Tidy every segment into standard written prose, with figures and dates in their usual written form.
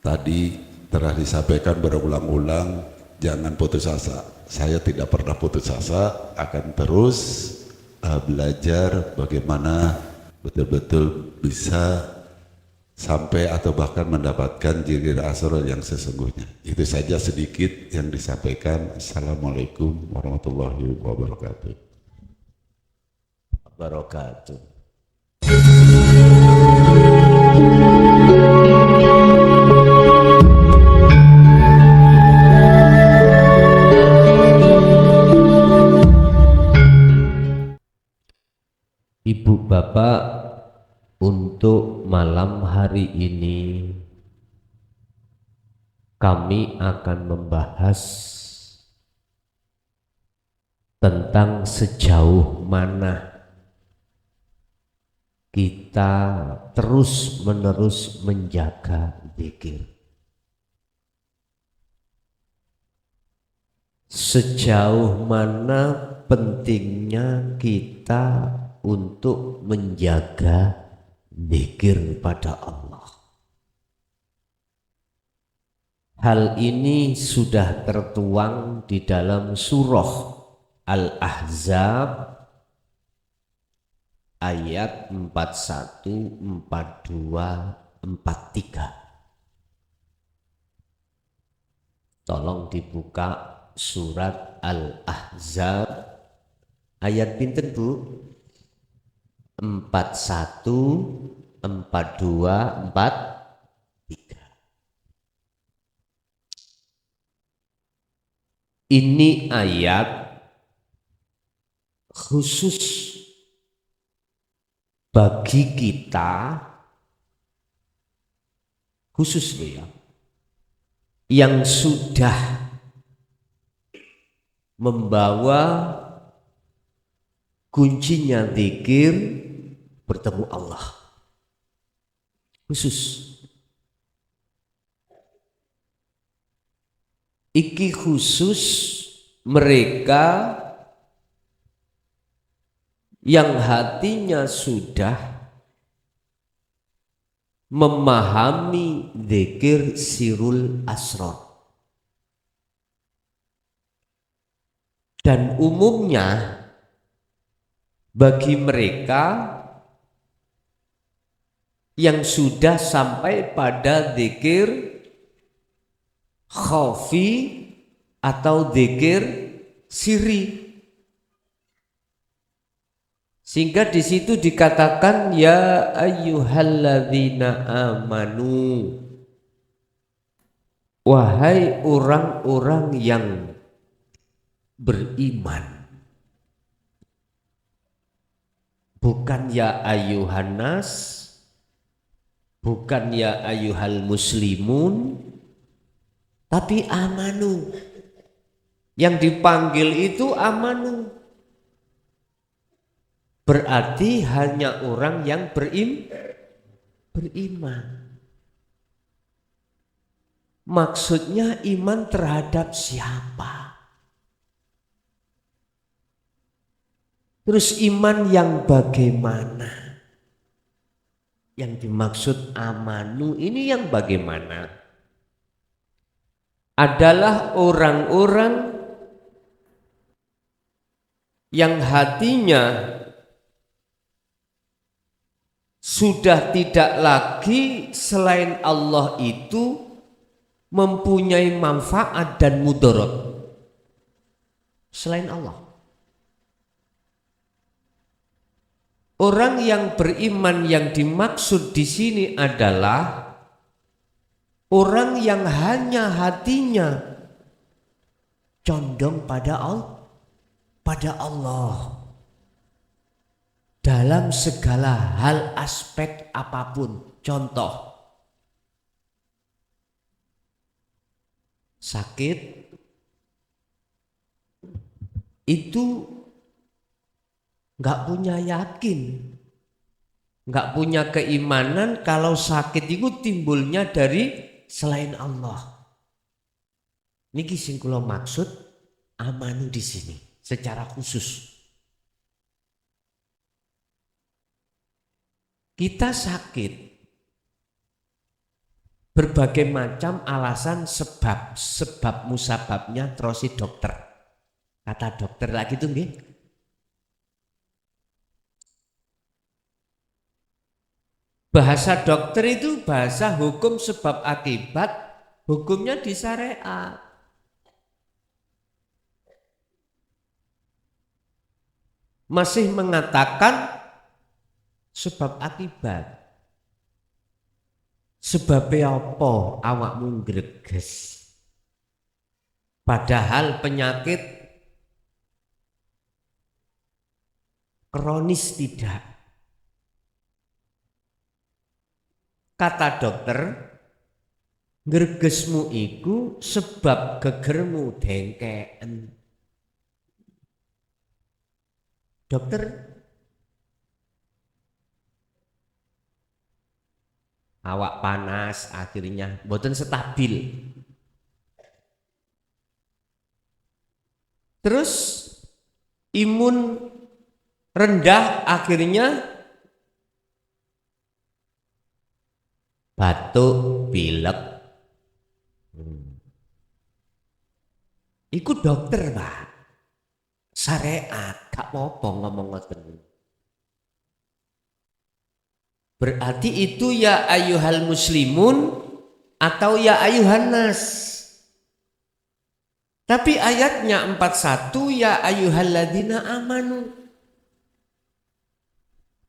Tadi telah disampaikan berulang-ulang, jangan putus asa. Saya tidak pernah putus asa, akan terus belajar bagaimana betul-betul bisa sampai atau bahkan mendapatkan jirir asrul yang sesungguhnya. Itu saja sedikit yang disampaikan. Assalamualaikum warahmatullahi wabarakatuh. Wabarakatuh. Ibu bapak, untuk malam hari ini kami akan membahas tentang sejauh mana kita terus-menerus menjaga zikir. Sejauh mana pentingnya kita untuk menjaga zikir pada Allah. Hal ini sudah tertuang di dalam surah Al-Ahzab ayat 41, 42, 43. Tolong dibuka surat Al-Ahzab ayat pinten Bu? 41, 42, 43. Ini ayat khusus bagi kita, khusus loh ya, yang sudah membawa kuncinya zikir bertemu Allah. Khusus. Iki khusus mereka yang hatinya sudah memahami zikir sirul asrar. Dan umumnya bagi mereka yang sudah sampai pada zikir khafi atau zikir siri, sehingga di situ dikatakan ya ayyuhalladzina amanu, wahai orang-orang yang beriman. Bukan ya ayyuhan nas, bukan ya ayyuhal muslimun, tapi amanu. Yang dipanggil itu amanu. Berarti hanya orang yang beriman. Maksudnya iman terhadap siapa? Terus iman yang bagaimana? Yang dimaksud amanu ini yang bagaimana? Adalah orang-orang yang hatinya sudah tidak lagi selain Allah itu mempunyai manfaat dan mudarat selain Allah. Orang yang beriman yang dimaksud di sini adalah orang yang hanya hatinya condong pada Allah dalam segala hal aspek apapun. Contoh, sakit itu nggak punya yakin, nggak punya keimanan kalau sakit itu timbulnya dari selain Allah. Niki sing kula maksud amanu di sini secara khusus. Kita sakit berbagai macam alasan sebab musababnya terus dokter. Kata dokter lagi tuh nggih. Bahasa dokter itu bahasa hukum sebab akibat, hukumnya di syariat. Masih mengatakan sebab akibat. Sebabnya apa awakmu greges? Padahal penyakit kronis tidak. Kata dokter, gregesmu iku sebab gegermu dengkeken. Dokter, awak panas akhirnya mboten stabil. Terus imun rendah akhirnya batuk, pilek. Iku dokter, Pak. Syariat, gak apa-apa ngomong ngoten. Berarti itu ya ayyuhal muslimun atau ya ayyuhan nas. Tapi ayatnya 41 ya ayyuhalladzina amanu.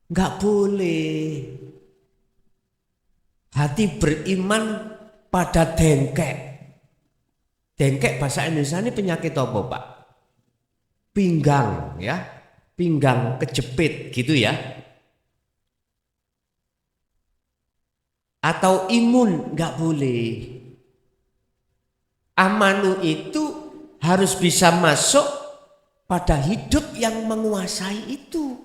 Enggak boleh. Hati beriman pada dengkek. Dengkek bahasa Indonesia ini penyakit apa, Pak? Pinggang ya. Pinggang kejepit gitu ya. Atau imun enggak boleh. Amanu itu harus bisa masuk pada hidup yang menguasai itu.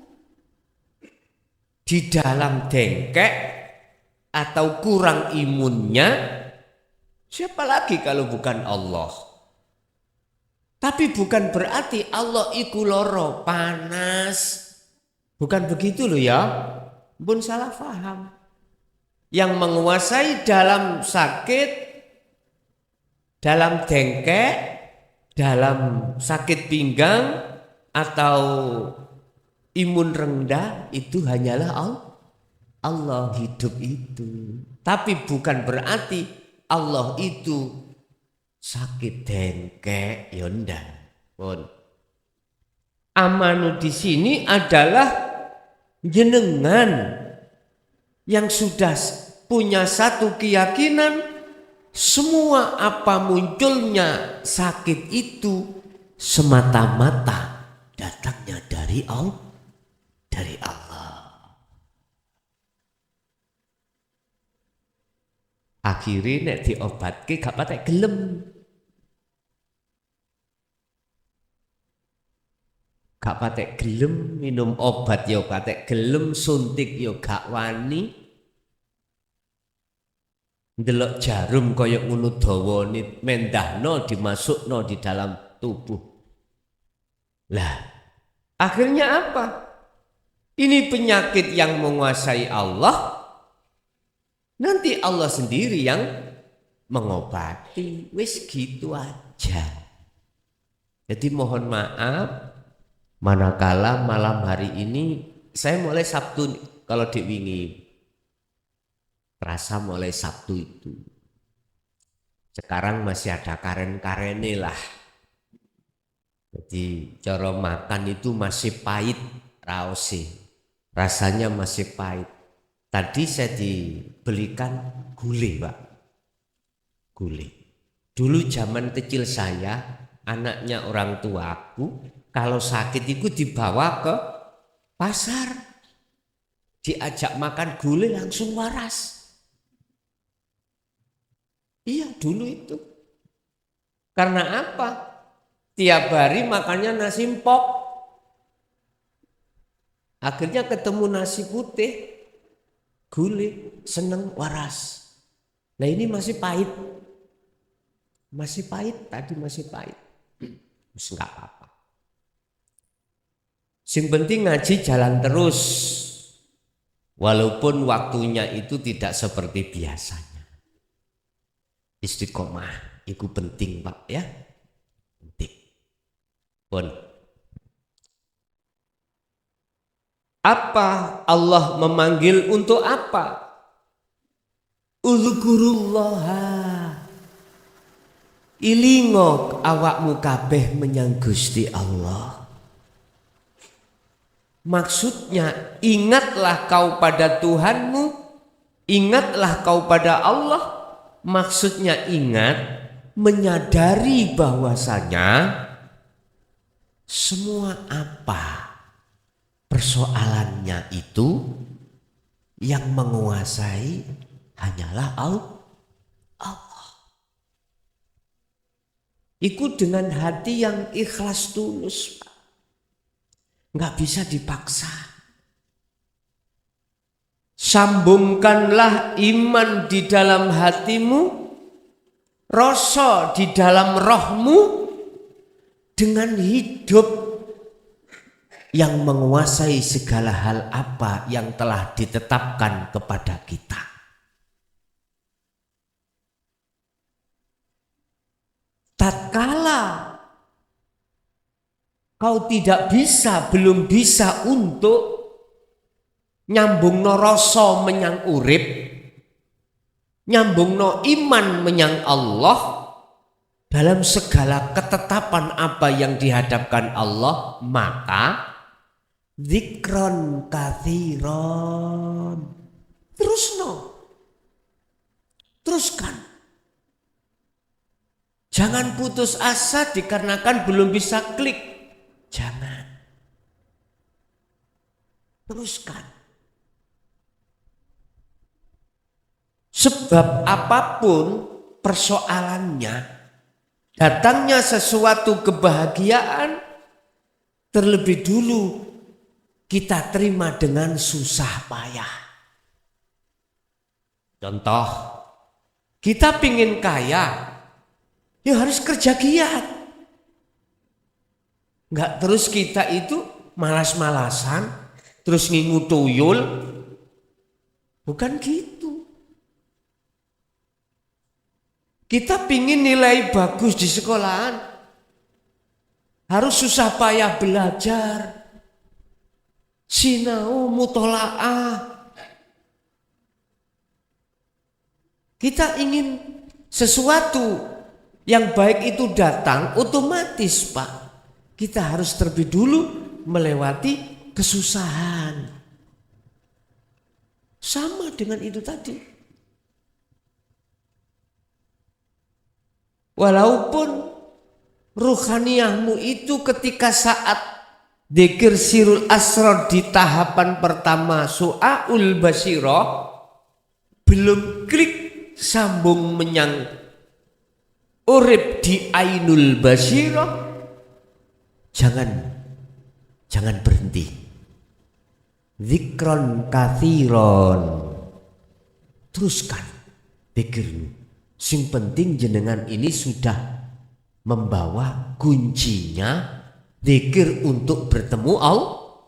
Di dalam dengkek atau kurang imunnya, siapa lagi kalau bukan Allah? Tapi bukan berarti Allah iku loro, panas. Bukan begitu loh ya. Pun salah paham. Yang menguasai dalam sakit, dalam dengkek, dalam sakit pinggang atau imun rendah itu hanyalah Allah hidup itu. Tapi bukan berarti Allah itu sakit dengkek ya ndak. Pun. Amanu di sini adalah jenengan yang sudah punya satu keyakinan semua apa munculnya sakit itu semata-mata datangnya dari Allah. Akhirnya nek diobatke gak patek gelem. Gak patek gelem minum obat ya patek gelem, suntik ya gak wani. Ndelok jarum kaya ngono dawane mendahno dimasukno di dalam tubuh. Lah, akhirnya apa? Ini penyakit yang menguasai Allah. Nanti Allah sendiri yang mengobati. Wis gitu aja. Jadi mohon maaf manakala malam hari ini saya mulai Sabtu kalau diwingi terasa mulai Sabtu itu. Sekarang masih ada karen-karene lah. Jadi cara makan itu masih pahit raose. Rasanya masih pahit. Tadi saya dibelikan gulai, Pak. Gulai. Dulu zaman kecil saya, anaknya orang tuaku, kalau sakit itu dibawa ke pasar. Diajak makan gulai langsung waras. Iya dulu itu. Karena apa? Tiap hari makannya nasi empok. Akhirnya ketemu nasi putih. Gulai, seneng waras. Nah ini masih pahit. Masih pahit, tadi masih pahit. Terus enggak apa-apa. Sing penting ngaji jalan terus. Walaupun waktunya itu tidak seperti biasanya. istiqomah. Itu penting Pak ya. Penting. Pun. Apa Allah memanggil untuk apa? Uzkurullaha. Ilingok awakmu kabeh menyang Gusti Allah. Maksudnya ingatlah kau pada Tuhanmu, ingatlah kau pada Allah. Maksudnya ingat, menyadari bahwasanya semua apa persoalannya itu yang menguasai hanyalah Allah. Ikut dengan hati yang ikhlas tulus, nggak bisa dipaksa. Sambungkanlah iman di dalam hatimu, rasa di dalam rohmu dengan hidup yang menguasai segala hal apa yang telah ditetapkan kepada kita. Tatkala kau tidak bisa, belum bisa untuk nyambungno rasa menyang urip, nyambungno iman menyang Allah, dalam segala ketetapan apa yang dihadapkan Allah, maka zikron kathiron. Teruskan. Jangan putus asa dikarenakan belum bisa klik. Jangan. Teruskan. Sebab apapun persoalannya, datangnya sesuatu kebahagiaan, terlebih dulu kita terima dengan susah payah. Contoh, kita pingin kaya, ya harus kerja giat. Enggak terus kita itu malas-malasan, terus ngingu tuyul. Bukan gitu. Kita pingin nilai bagus di sekolahan, harus susah payah belajar, sinau, mutolaah. Kita ingin sesuatu yang baik itu datang otomatis Pak. Kita harus terlebih dulu melewati kesusahan. Sama dengan itu tadi. Walaupun ruhaniyahmu itu ketika saat dzikir sirul asrar di tahapan pertama su'aul basirah belum klik sambung menyang urip di ainul basirah, jangan berhenti. Zikron kathiron, teruskan zikirmu. Sing penting jenengan ini sudah membawa kuncinya zikir untuk bertemu Allah.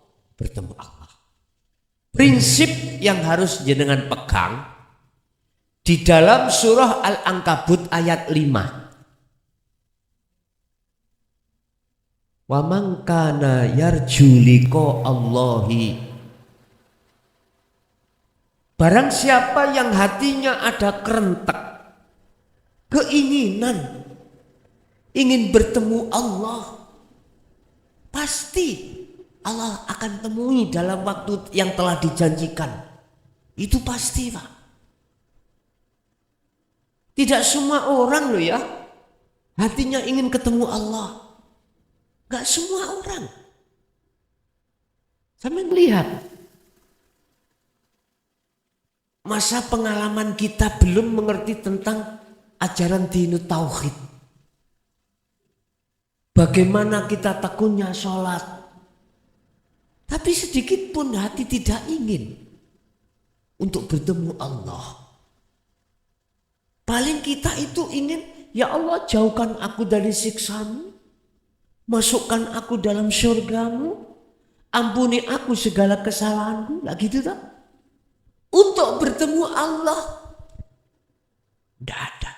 Prinsip yang harus jenengan pegang di dalam surah Al-Ankabut ayat 5. Wa man kana yarju liqa Allahi. Barang siapa yang hatinya ada kerentek, keinginan ingin bertemu Allah, pasti Allah akan temui dalam waktu yang telah dijanjikan. Itu pasti Pak. Tidak semua orang loh ya hatinya ingin ketemu Allah. Gak semua orang. Sampai melihat masa pengalaman kita belum mengerti tentang ajaran dinut tauhid. Bagaimana kita tekunnya sholat. Tapi sedikit pun hati tidak ingin untuk bertemu Allah. Paling kita itu ingin, ya Allah jauhkan aku dari siksamu, masukkan aku dalam syurgamu, ampuni aku segala kesalahanku. Lah gitu tak? Untuk bertemu Allah tidak ada.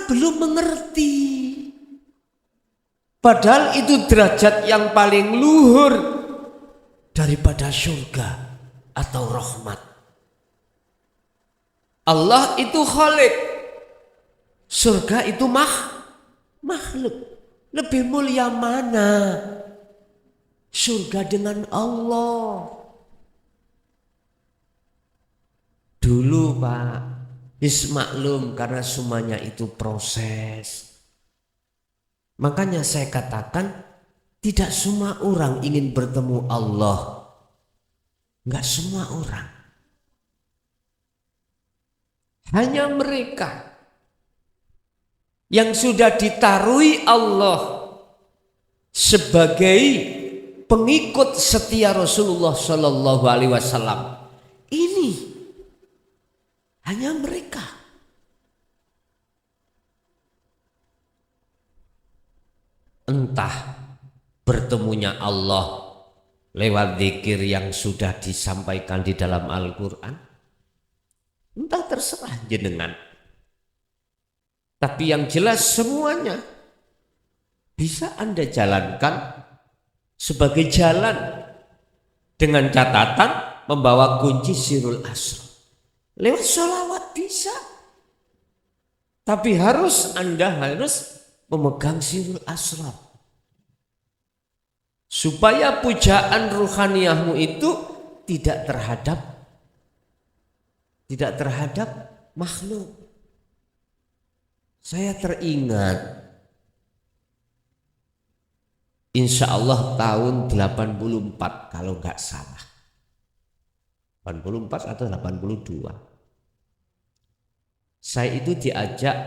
belum mengerti. Padahal itu derajat yang paling luhur daripada surga atau rahmat. Allah itu khalik, surga itu makhluk. Lebih mulia mana surga dengan Allah? Dulu Pak, maklum karena semuanya itu proses. Makanya saya katakan tidak semua orang ingin bertemu Allah. Enggak semua orang. Hanya mereka yang sudah ditaruhi Allah sebagai pengikut setia Rasulullah Shallallahu Alaihi Wasallam. Ini hanya mereka. Entah bertemunya Allah lewat zikir yang sudah disampaikan di dalam Al-Quran, entah terserah jenengan. Tapi yang jelas semuanya bisa Anda jalankan sebagai jalan dengan catatan membawa kunci sirul asrar. Lewat sholawat bisa. Tapi Anda harus memegang sirul asrar. Supaya pujaan ruhaniyahmu itu tidak terhadap makhluk. Saya teringat insya Allah tahun 84 kalau nggak salah. 84 atau 82. Saya itu diajak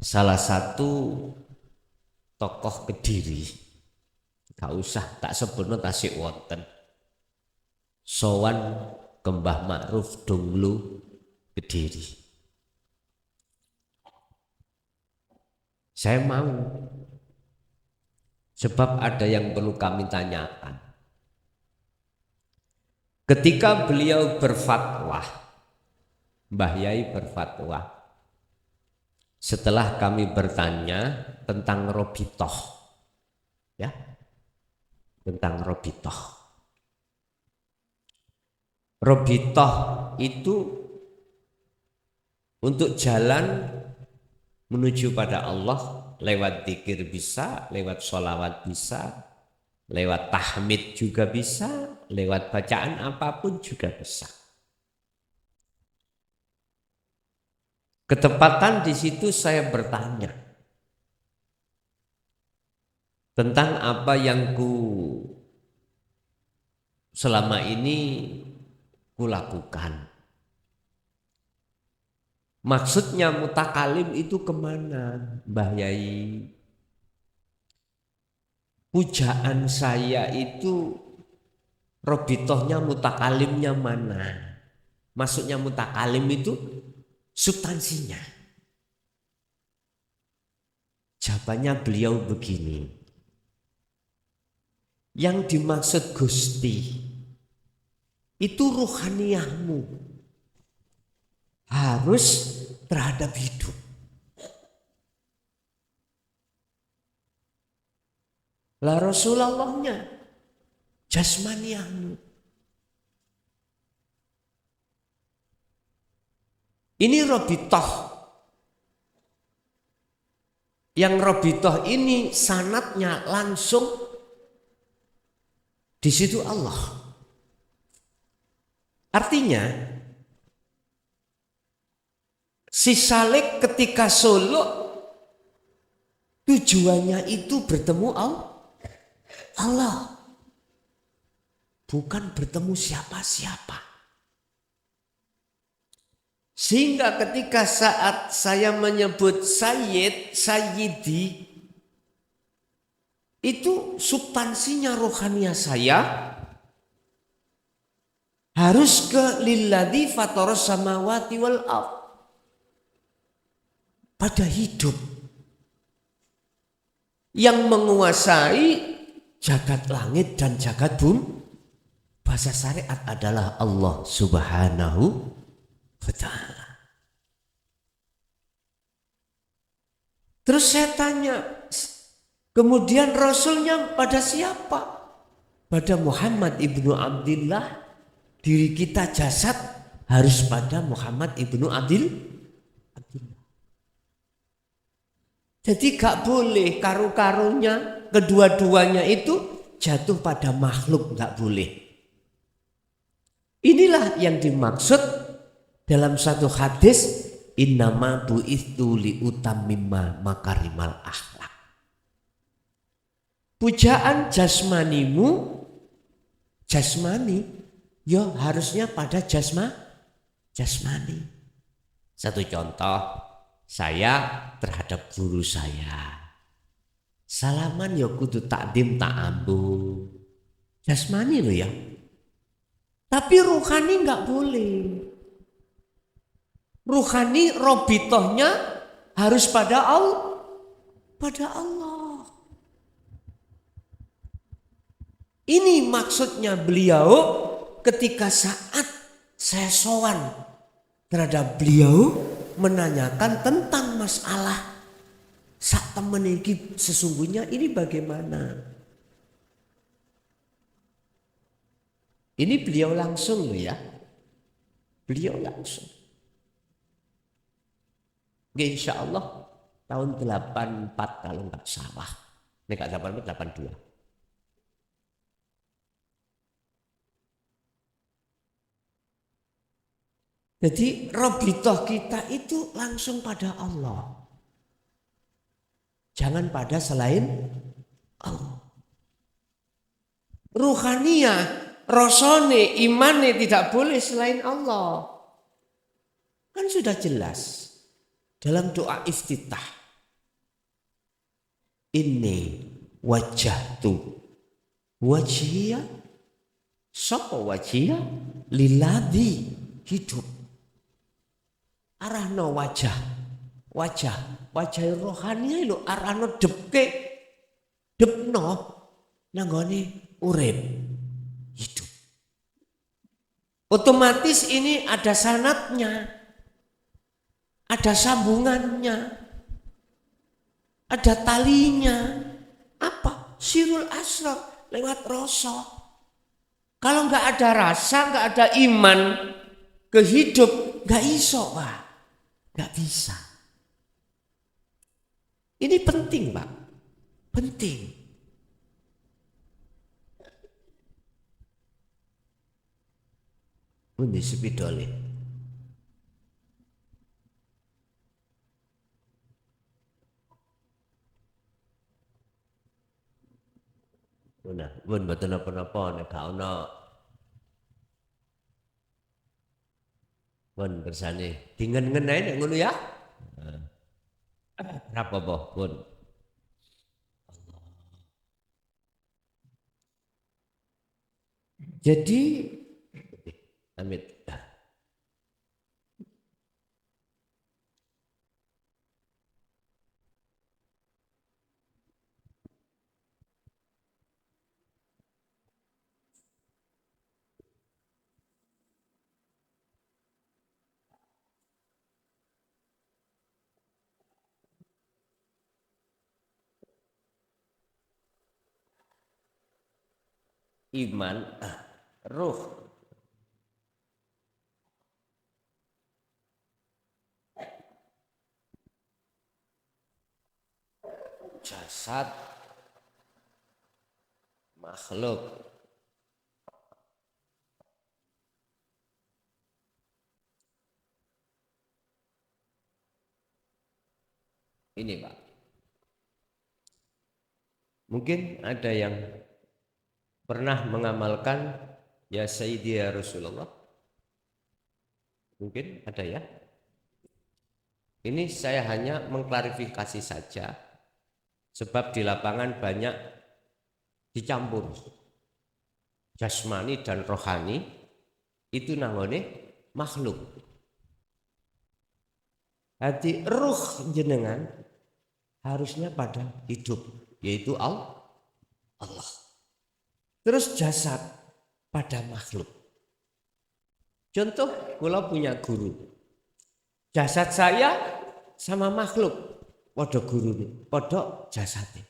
salah satu tokoh Kediri. Gak usah tak sebutno tasik wonten. Sowan ke Mbah Ma'ruf Donglu Kediri. Saya mau, sebab ada yang perlu kami tanyakan. Ketika beliau berfatwa, Mbah Yai berfatwa, setelah kami bertanya tentang Robitoh, ya, tentang Robitoh. Robitoh itu untuk jalan menuju pada Allah lewat zikir bisa, lewat sholawat bisa, lewat tahmid juga bisa, lewat bacaan apapun juga bisa. Ketepatan di situ saya bertanya tentang apa yang selama ini kulakukan. Maksudnya mutakalim itu kemana, Mbah Yai? Pujaan saya itu robitohnya mutakalimnya mana? Maksudnya mutakalim itu substansinya. Jawabannya beliau begini. Yang dimaksud Gusti itu ruhaniyahmu. Harus terhadap hidup. Lah Rasulullahnya jasmaniyahmu. Ini robitoh. Yang robitoh ini sanatnya langsung di situ Allah. Artinya si Salik ketika suluk tujuannya itu bertemu Allah. Bukan bertemu siapa-siapa. Sehingga ketika saat saya menyebut Sayyidi, itu substansinya rohania saya harus ke lilladzi fataras samawati wal ardh. Pada hidup yang menguasai jagat langit dan jagat bumi. Bahasa syariat adalah Allah Subhanahu Betul. Terus saya tanya, kemudian Rasulnya pada siapa? Pada Muhammad ibnu Abdillah. Diri kita jasad harus pada Muhammad ibnu Abdillah. Jadi gak boleh karu-karunya kedua-duanya itu jatuh pada makhluk, gak boleh. Inilah yang dimaksud dalam satu hadis, innama bu'itsu liutammima makarimal akhlak. Pujaan jasmanimu, jasmani, ya harusnya pada jasmani. Satu contoh, saya terhadap guru saya. Salaman ya kudu takdim ta'ambung. Jasmani loh ya. Tapi ruhani nggak boleh. Ruhani robitohnya harus pada Allah. Ini maksudnya beliau ketika saat saya sowan terhadap beliau menanyakan tentang masalah sak temen ini sesungguhnya ini bagaimana. Ini beliau langsung loh ya. Beliau langsung. Insya Allah tahun 84 kalau nggak salah. Ini nggak 84, 82. Jadi robitoh kita itu langsung pada Allah. Jangan pada selain Allah. Ruhaniyah, rosone, imane tidak boleh selain Allah. Kan sudah jelas dalam doa iftitah. Inni wajjahtu wajhiya, sapa wajhiya lilladzi hidup. Arahno wajah rohani lho arahno depno nanggone urip hidup. Otomatis ini ada sanatnya, ada sambungannya, ada talinya. Apa? Sirul asrar lewat rasa. Kalau nggak ada rasa, nggak ada iman ke hidup, nggak iso Pak. Gak bisa. Ini penting Pak. Penting. Ini sepidole. Nah, pun betul apa-apa nek gak ono. Pun kersane dingen-ngen ae nek ngono ya. Apa pun. Jadi amit. Iman, ruh. Jasad, makhluk. Ini Pak. Mungkin ada yang pernah mengamalkan ya Sayyidi ya Rasulullah. Mungkin ada ya. Ini saya hanya mengklarifikasi saja. Sebab di lapangan banyak dicampur. Jasmani dan rohani itu nangone makhluk. Hati ruh jenengan harusnya pada hidup, yaitu Allah. Terus jasad pada makhluk. Contoh, kalau punya guru, Jasad saya sama makhluk podo gurune, podo jasate.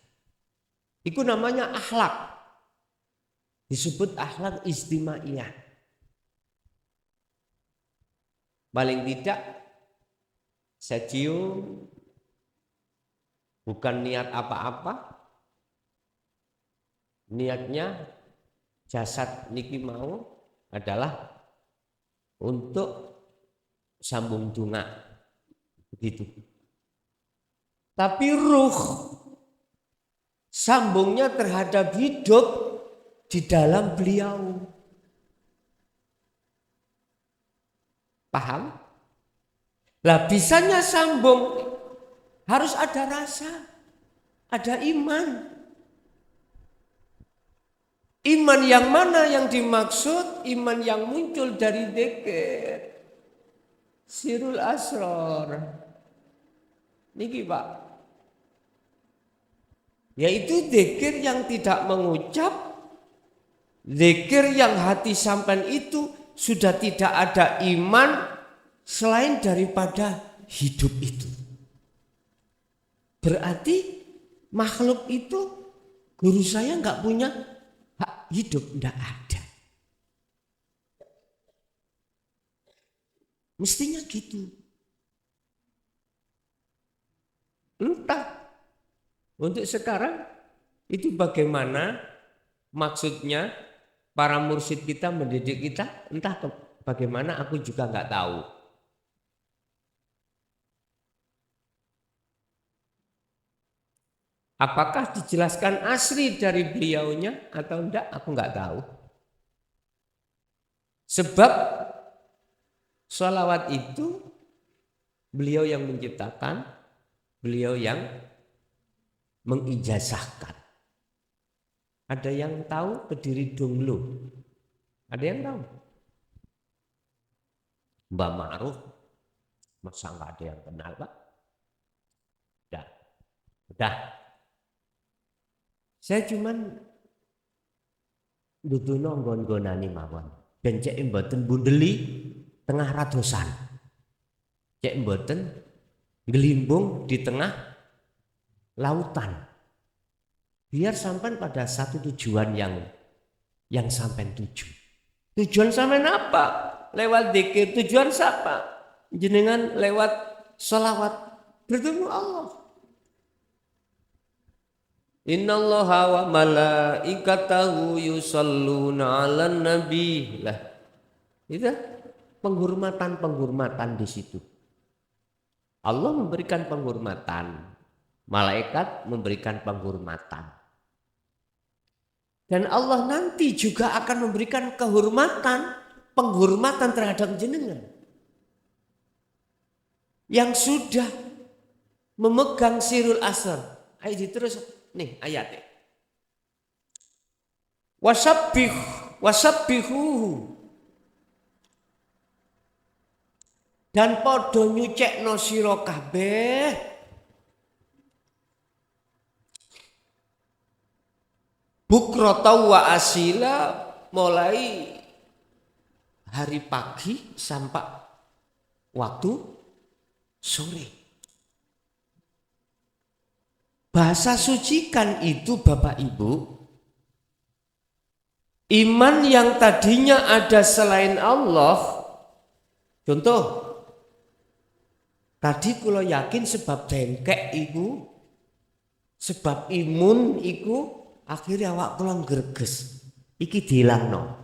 Iku namanya akhlak. Disebut akhlak istimaiyah. Paling tidak saya cium bukan niat apa-apa. Niatnya jasad niki mau adalah untuk sambung tunga begitu. Tapi ruh sambungnya terhadap hidup di dalam beliau. Paham? Lah bisanya sambung harus ada rasa, ada iman. Iman yang mana yang dimaksud? Iman yang muncul dari dzikir. Sirul asror. Niki Pak. Yaitu dzikir yang tidak mengucap, dzikir yang hati sampean itu sudah tidak ada iman selain daripada hidup itu. Berarti makhluk itu guru saya nggak punya hak hidup, nggak ada. Mestinya gitu. Entah untuk sekarang itu bagaimana maksudnya para mursyid kita mendidik kita, entah bagaimana aku juga nggak tahu. Apakah dijelaskan asli dari beliaunya atau enggak, aku nggak tahu. Sebab sholawat itu beliau yang menciptakan, beliau yang mengijazahkan. Ada yang tahu Kediri Donglo? Ada yang tahu? Mbak Ma'ruf? Masa nggak ada yang kenal Pak? Udah. Saya cuman duduno nggon-nggonani mawon. Ben cek mboten bundeli tengah ratusan. Cek mboten ngelimbung di tengah lautan. Biar sampai pada satu tujuan yang sampai tuju. Tujuan sampai apa? Lewat dzikir. Tujuan siapa? Jenengan lewat sholawat bertemu Allah. Innallaha wa malaikatahu yusholluna 'alan nabi. Lah, itu penghormatan di situ. Allah memberikan penghormatan, malaikat memberikan penghormatan. Dan Allah nanti juga akan memberikan penghormatan terhadap jenengan yang sudah memegang sirul asr. Ayo terus nih ayatnya. Wasabbihuhu dan podo nyucekno sira kabeh bukrata wa asila, mulai hari pagi sampai waktu sore. Bahasa sucikan itu Bapak Ibu, iman yang tadinya ada selain Allah. Contoh, tadi kalau yakin sebab dengkek iku, sebab imun iku, akhirnya awak kula greges. Iki dilangno.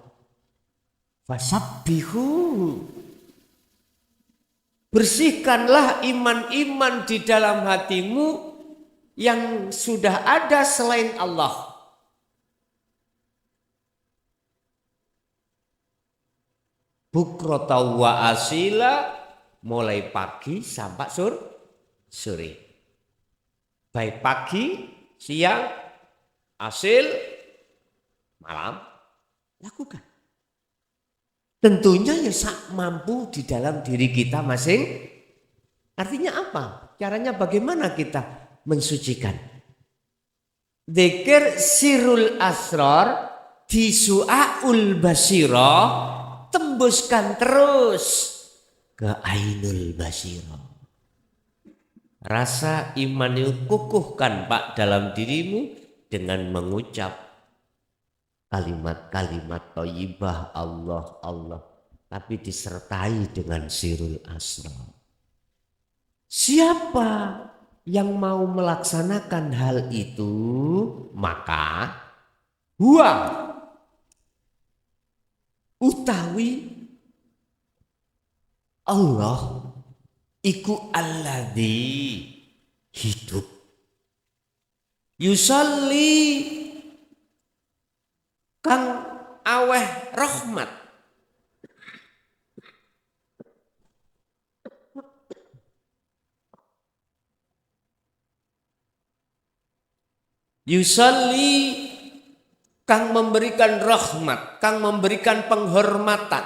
Fasabbihu. Bersihkanlah iman-iman di dalam hatimu yang sudah ada selain Allah. Bukrata wa asila, mulai pagi sampai sore. Baik pagi, siang, asil, malam, lakukan. Tentunya ya sak mampu di dalam diri kita masing. Artinya apa? Caranya bagaimana kita mensucikan? Dzikir sirul asrar di su'aul basirah, tembuskan terus ke ainul basirah. Rasa iman itu kukuhkan Pak dalam dirimu dengan mengucap kalimat-kalimat thayyibah Allah Allah, tapi disertai dengan sirul asrar. Siapa yang mau melaksanakan hal itu, maka huwa utawi Allah iku alladzi hidup yusalli kang aweh rahmat yusalli kang memberikan rahmat, kang memberikan penghormatan.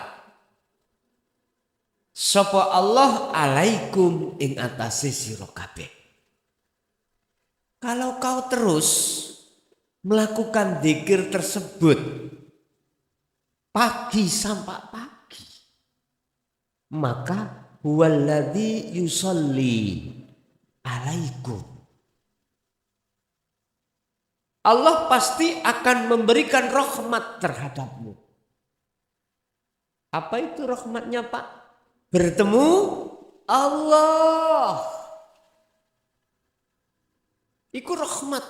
Sapa Allah alaikum ing atase sira kabeh. Kalau kau terus melakukan zikir tersebut pagi sampai pagi, maka huwallazi yusalli alaikum. Allah pasti akan memberikan rahmat terhadapmu. Apa itu rahmatnya Pak? Bertemu Allah. Itu rahmat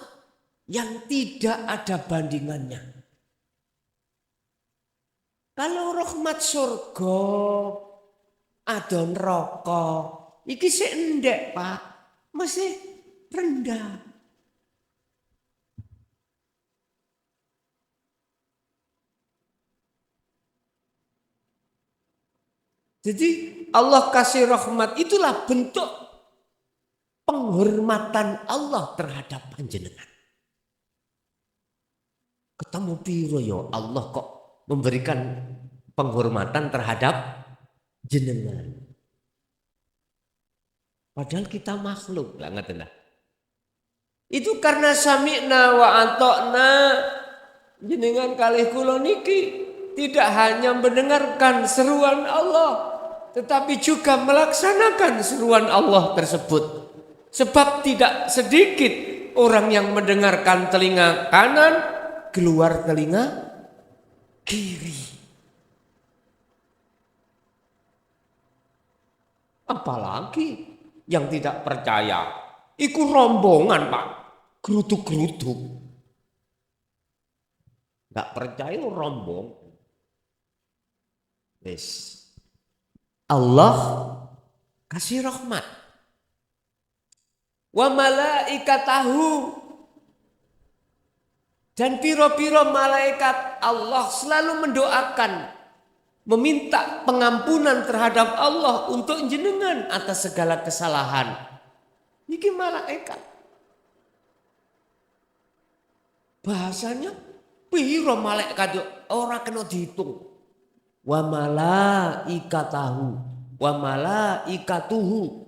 yang tidak ada bandingannya. Kalau rahmat surga, ada neraka, iki sik endek Pak, masih rendah. Jadi Allah kasih rahmat itulah bentuk penghormatan Allah terhadap panjenengan. Ketemu piro ya Allah kok memberikan penghormatan terhadap jenengan. Padahal kita makhluk lah ngeten lah. Itu karena sami'na wa ata'na, jenengan kalih kula niki tidak hanya mendengarkan seruan Allah, tetapi juga melaksanakan seruan Allah tersebut. Sebab tidak sedikit orang yang mendengarkan telinga kanan, keluar telinga kiri. Apalagi yang tidak percaya, ikut rombongan Pak, gerutuk-gerutuk. Gak percaya rombong. Yes. Allah kasih rahmat. Wa malaikatahu, dan piro-piro malaikat Allah selalu mendoakan, meminta pengampunan terhadap Allah untuk jenengan atas segala kesalahan. Niki malaikat. Bahasanya piro malaikat ora kena dihitung. Wa malaikatahu wa malaikatuhu,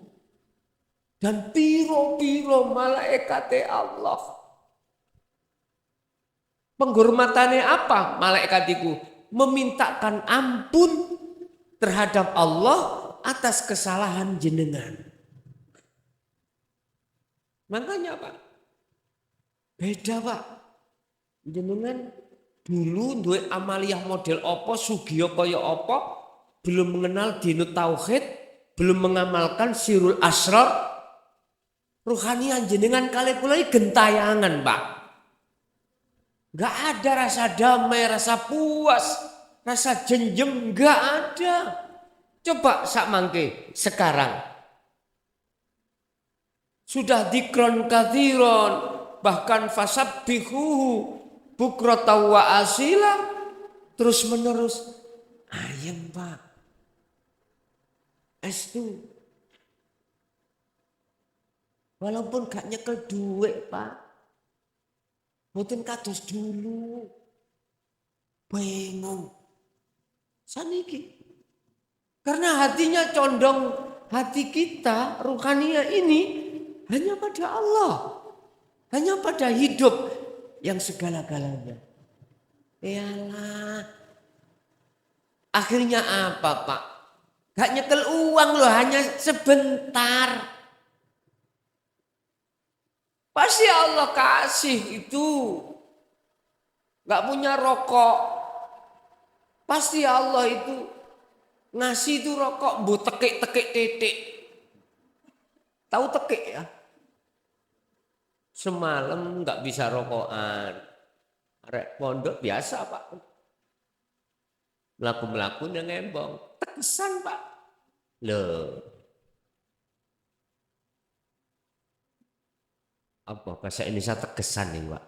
dan piro-piro malaikate Allah. Penghormatannya apa malaikat itu? Memintakan ampun terhadap Allah atas kesalahan jenengan. Makanya Pak, beda Pak. Jenengan dulu duwe amaliyah model apa, sugiya kaya apa, belum mengenal dinut tauhid, belum mengamalkan sirul asrar, ruhanian jenengan kali kula gentayangan Pak. Gak ada rasa damai, rasa puas, rasa jenjem, gak ada. Coba sak mangke sekarang. Sudah dikron kathiron, bahkan fasabbihuhu bukrata wa asila, terus menerus. Ayem Pak. Estu. Walaupun gak nyekel duit Pak. Mboten kados dulu. Bingung. Saniki. Karena hatinya condong, hati kita ruhania ini hanya pada Allah. Hanya pada hidup yang segala-galanya. Yalah. Akhirnya apa Pak? Gak nyekel uang loh, hanya sebentar. Pasti Allah kasih itu. Gak punya rokok. Pasti Allah itu ngasih itu rokok, bu tekik-tekik titik. Tahu tekik ya? Semalam gak bisa rokokan. Arek pondok biasa Pak. Melaku-melaku yang ngembong. Tegesan Pak. Loh. Apa bahasa Indonesia tegesan nih Pak?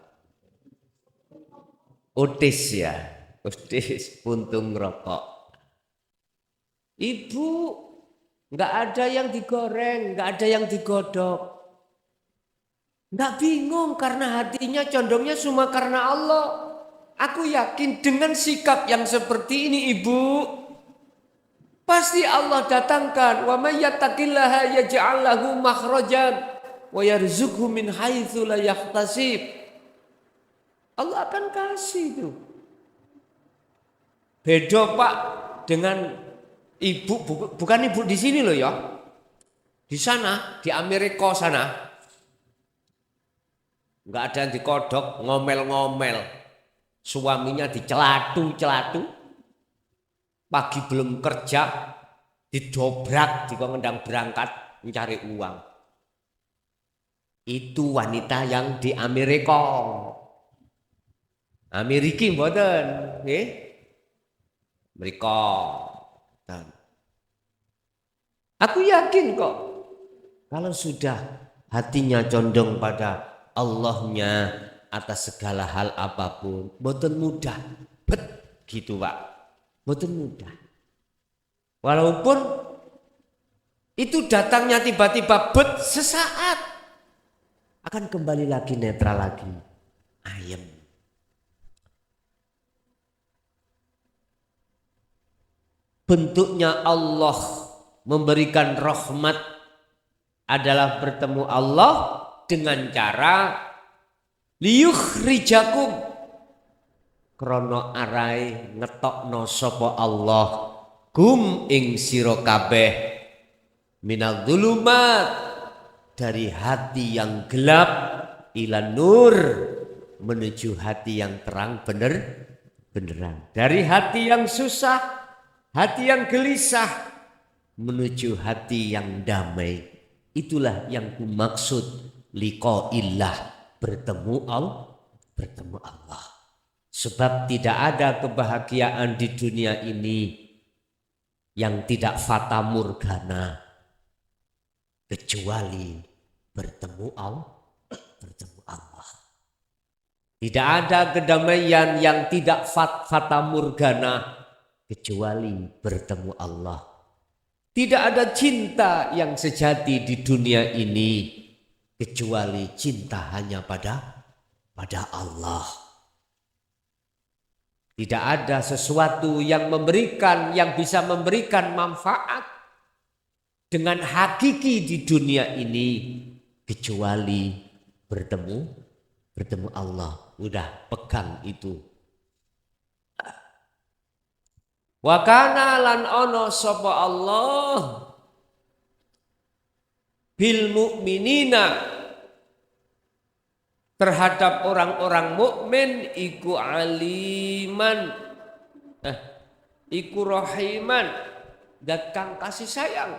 Udis ya. Udis puntung rokok. Ibu nggak ada yang digoreng, nggak ada yang digodok. Nggak bingung karena hatinya condongnya cuma karena Allah. Aku yakin dengan sikap yang seperti ini ibu, pasti Allah datangkan wa may yattaqillaha yaj'al lahu makhrajan wa yarzuqhu min haitsu la yahtasib. Allah akan kasih itu. Beda Pak dengan ibu, bukan ibu di sini loh ya. Di sana, di Amerika sana. Enggak ada yang dikodok, ngomel-ngomel. Suaminya dicelatu-celatu. Pagi belum kerja, didobrak, dikondang berangkat mencari uang. Itu wanita yang di Amerika. Amerika mboten, nggih. Mereka. Aku yakin kok kalau sudah hatinya condong pada Allahnya atas segala hal apapun, mboten mudah, bet gitu Pak, mboten mudah. Walaupun itu datangnya tiba-tiba bet sesaat, akan kembali lagi netral lagi, ayem. Bentuknya Allah memberikan rahmat adalah bertemu Allah dengan cara liyukhrijakum krana arai ngetokno sapa Allah kum ing sira kabeh minal dzulumat dari hati yang gelap ila nur menuju hati yang terang beneran, dari hati yang susah, hati yang gelisah menuju hati yang damai. Itulah yang kumaksud liqaillah, bertemu Allah. Sebab tidak ada kebahagiaan di dunia ini yang tidak fata morgana kecuali bertemu Allah. Tidak ada kedamaian yang tidak fata morgana kecuali bertemu Allah. Tidak ada cinta yang sejati di dunia ini kecuali cinta hanya pada Allah. Tidak ada sesuatu yang bisa memberikan manfaat dengan hakiki di dunia ini kecuali bertemu Allah. Udah pegang itu. Wa kana lan ono sapa Allah bil mu'minina terhadap orang-orang mukmin iku aliman iku rahiman, zat kang kasih sayang.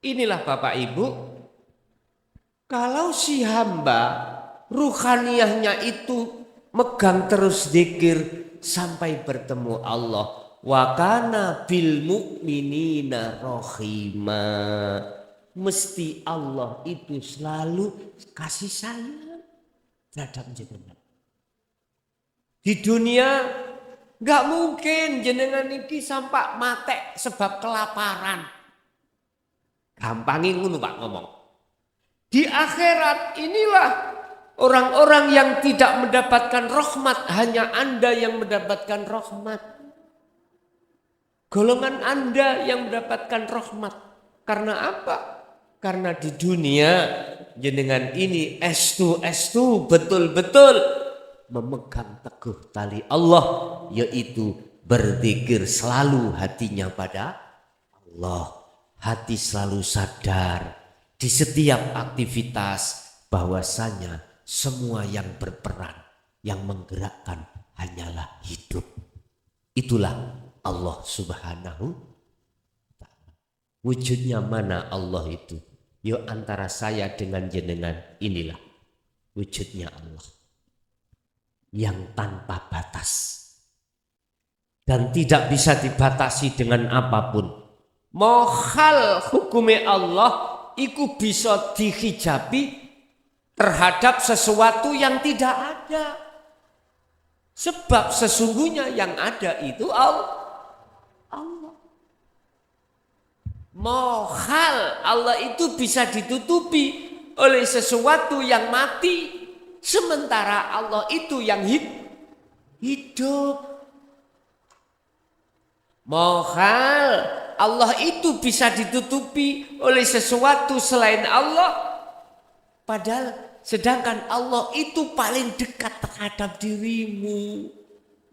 Inilah Bapak Ibu, kalau si hamba ruhaniyahnya itu megang terus zikir sampai bertemu Allah. Wa kana bil mu'minina rahima. Mesti Allah itu selalu kasih sayang terhadap jenengan. Di dunia gak mungkin jenengan iki sampai mate sebab kelaparan. Gampangin ngono Pak ngomong. Di akhirat inilah orang-orang yang tidak mendapatkan rahmat, hanya Anda yang mendapatkan rahmat. Golongan Anda yang mendapatkan rahmat. Karena apa? Karena di dunia jenengan ini estu betul-betul memegang teguh tali Allah, yaitu berzikir selalu hatinya pada Allah. Hati selalu sadar di setiap aktivitas bahwasanya semua yang berperan, yang menggerakkan hanyalah hidup. Itulah Allah Subhanahu wa ta'ala. Wujudnya mana Allah itu? Yuk antara saya dengan jenengan, inilah wujudnya Allah yang tanpa batas dan tidak bisa dibatasi dengan apapun. Mohal hukumnya Allah iku bisa dihijabi terhadap sesuatu yang tidak ada. Sebab sesungguhnya yang ada itu Allah. Mohal Allah itu bisa ditutupi oleh sesuatu yang mati. Sementara Allah itu yang hidup. Mohal Allah itu bisa ditutupi oleh sesuatu selain Allah. Padahal sedangkan Allah itu paling dekat terhadap dirimu.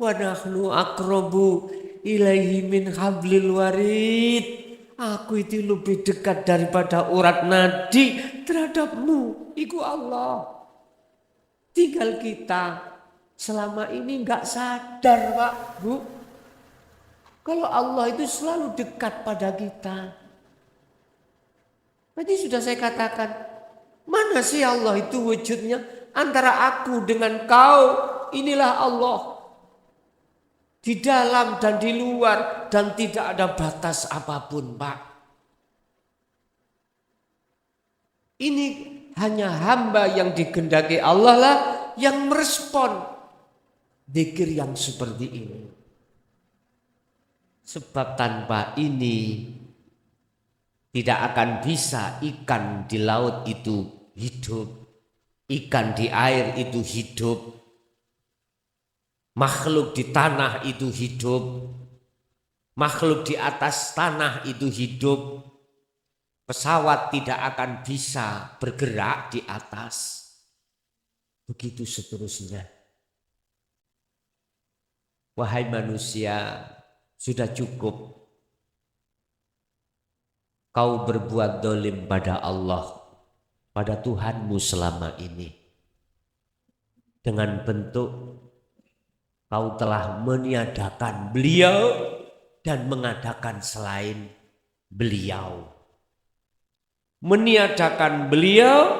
Wa nahnu aqrabu ilaihi min hablil warid. Aku itu lebih dekat daripada urat nadi terhadapmu. Iku Allah. Tinggal kita selama ini enggak sadar, Pak, Bu. Kalau Allah itu selalu dekat pada kita. Tadi sudah saya katakan, mana sih Allah itu wujudnya? Antara aku dengan kau, inilah Allah. Di dalam dan di luar dan tidak ada batas apapun, Pak. Ini hanya hamba yang dikehendaki Allah lah yang merespon zikir yang seperti ini. Sebab tanpa ini tidak akan bisa ikan di laut itu hidup, ikan di air itu hidup, makhluk di tanah itu hidup, makhluk di atas tanah itu hidup. Pesawat tidak akan bisa bergerak di atas. Begitu seterusnya. Wahai manusia, sudah cukup kau berbuat dolim pada Allah, pada Tuhanmu selama ini. Dengan bentuk kau telah meniadakan beliau dan mengadakan selain beliau. Meniadakan beliau,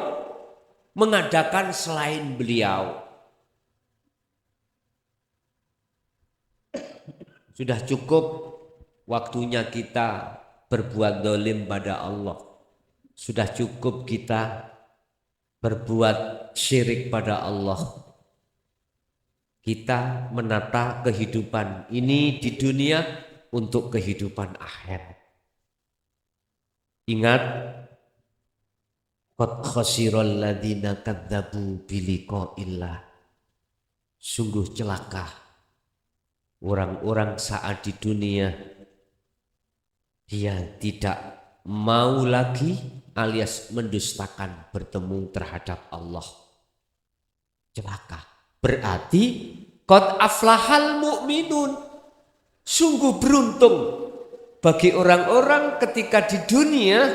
mengadakan selain beliau. Sudah cukup waktunya kita berbuat dolim pada Allah. Sudah cukup kita berbuat syirik pada Allah. Kita menata kehidupan ini di dunia untuk kehidupan akhirat. Ingat, qad khasiral ladzina kadzdzabu biliqa'illah. Sungguh celaka orang-orang saat di dunia dia tidak mau lagi alias mendustakan bertemu terhadap Allah. Celaka. Berarti qad aflahal mu'minun. Sungguh beruntung bagi orang-orang ketika di dunia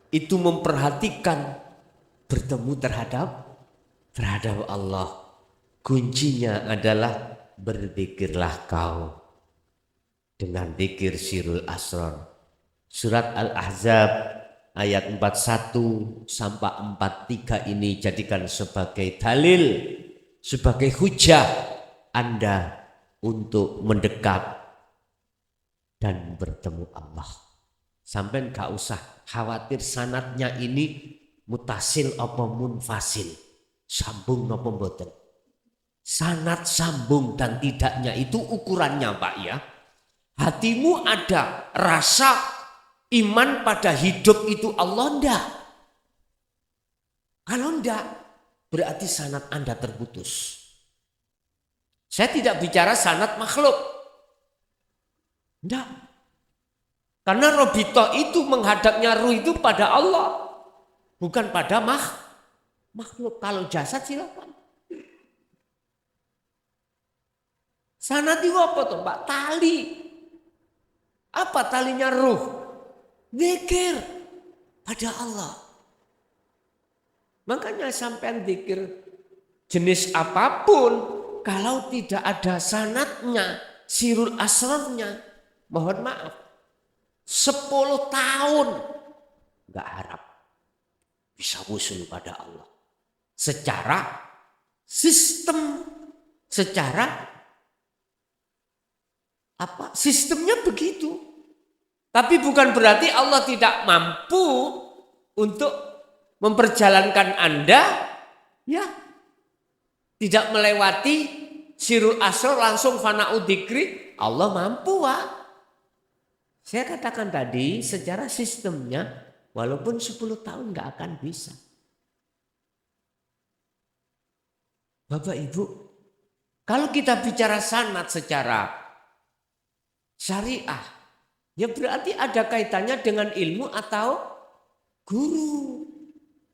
itu memperhatikan bertemu terhadap Allah. Kuncinya adalah berzikirlah kau dengan zikir sirul asrar. Surat Al-Ahzab ayat 41 sampai 43 ini jadikan sebagai dalil, sebagai hujah Anda untuk mendekat dan bertemu Allah. Sampai gak usah khawatir sanadnya ini mutasil apa munfasil, sambung apa mboten. Sanad sambung dan tidaknya itu ukurannya, Pak, ya. Hatimu ada rasa iman pada hidup itu Allah enggak? Kalau enggak, berarti sanad Anda terputus. Saya tidak bicara sanad makhluk. Enggak. Karena robito itu menghadapnya ruh itu pada Allah. Bukan pada makhluk. Kalau jasad silakan. Sanad itu apa tuh Pak? Tali. Apa talinya ruh? Zikir pada Allah. Makanya sampai zikir jenis apapun, kalau tidak ada sanadnya, sirul asrarnya, mohon maaf, 10 tahun nggak harap bisa wusul pada Allah. Secara sistem, secara apa? Sistemnya begitu. Tapi bukan berarti Allah tidak mampu untuk memperjalankan Anda ya tidak melewati sirul asrar langsung fana'u dzikri. Allah mampu, Pak. Saya katakan tadi secara sistemnya walaupun 10 tahun nggak akan bisa. Bapak Ibu, kalau kita bicara sanad secara syariah, ya berarti ada kaitannya dengan ilmu atau guru.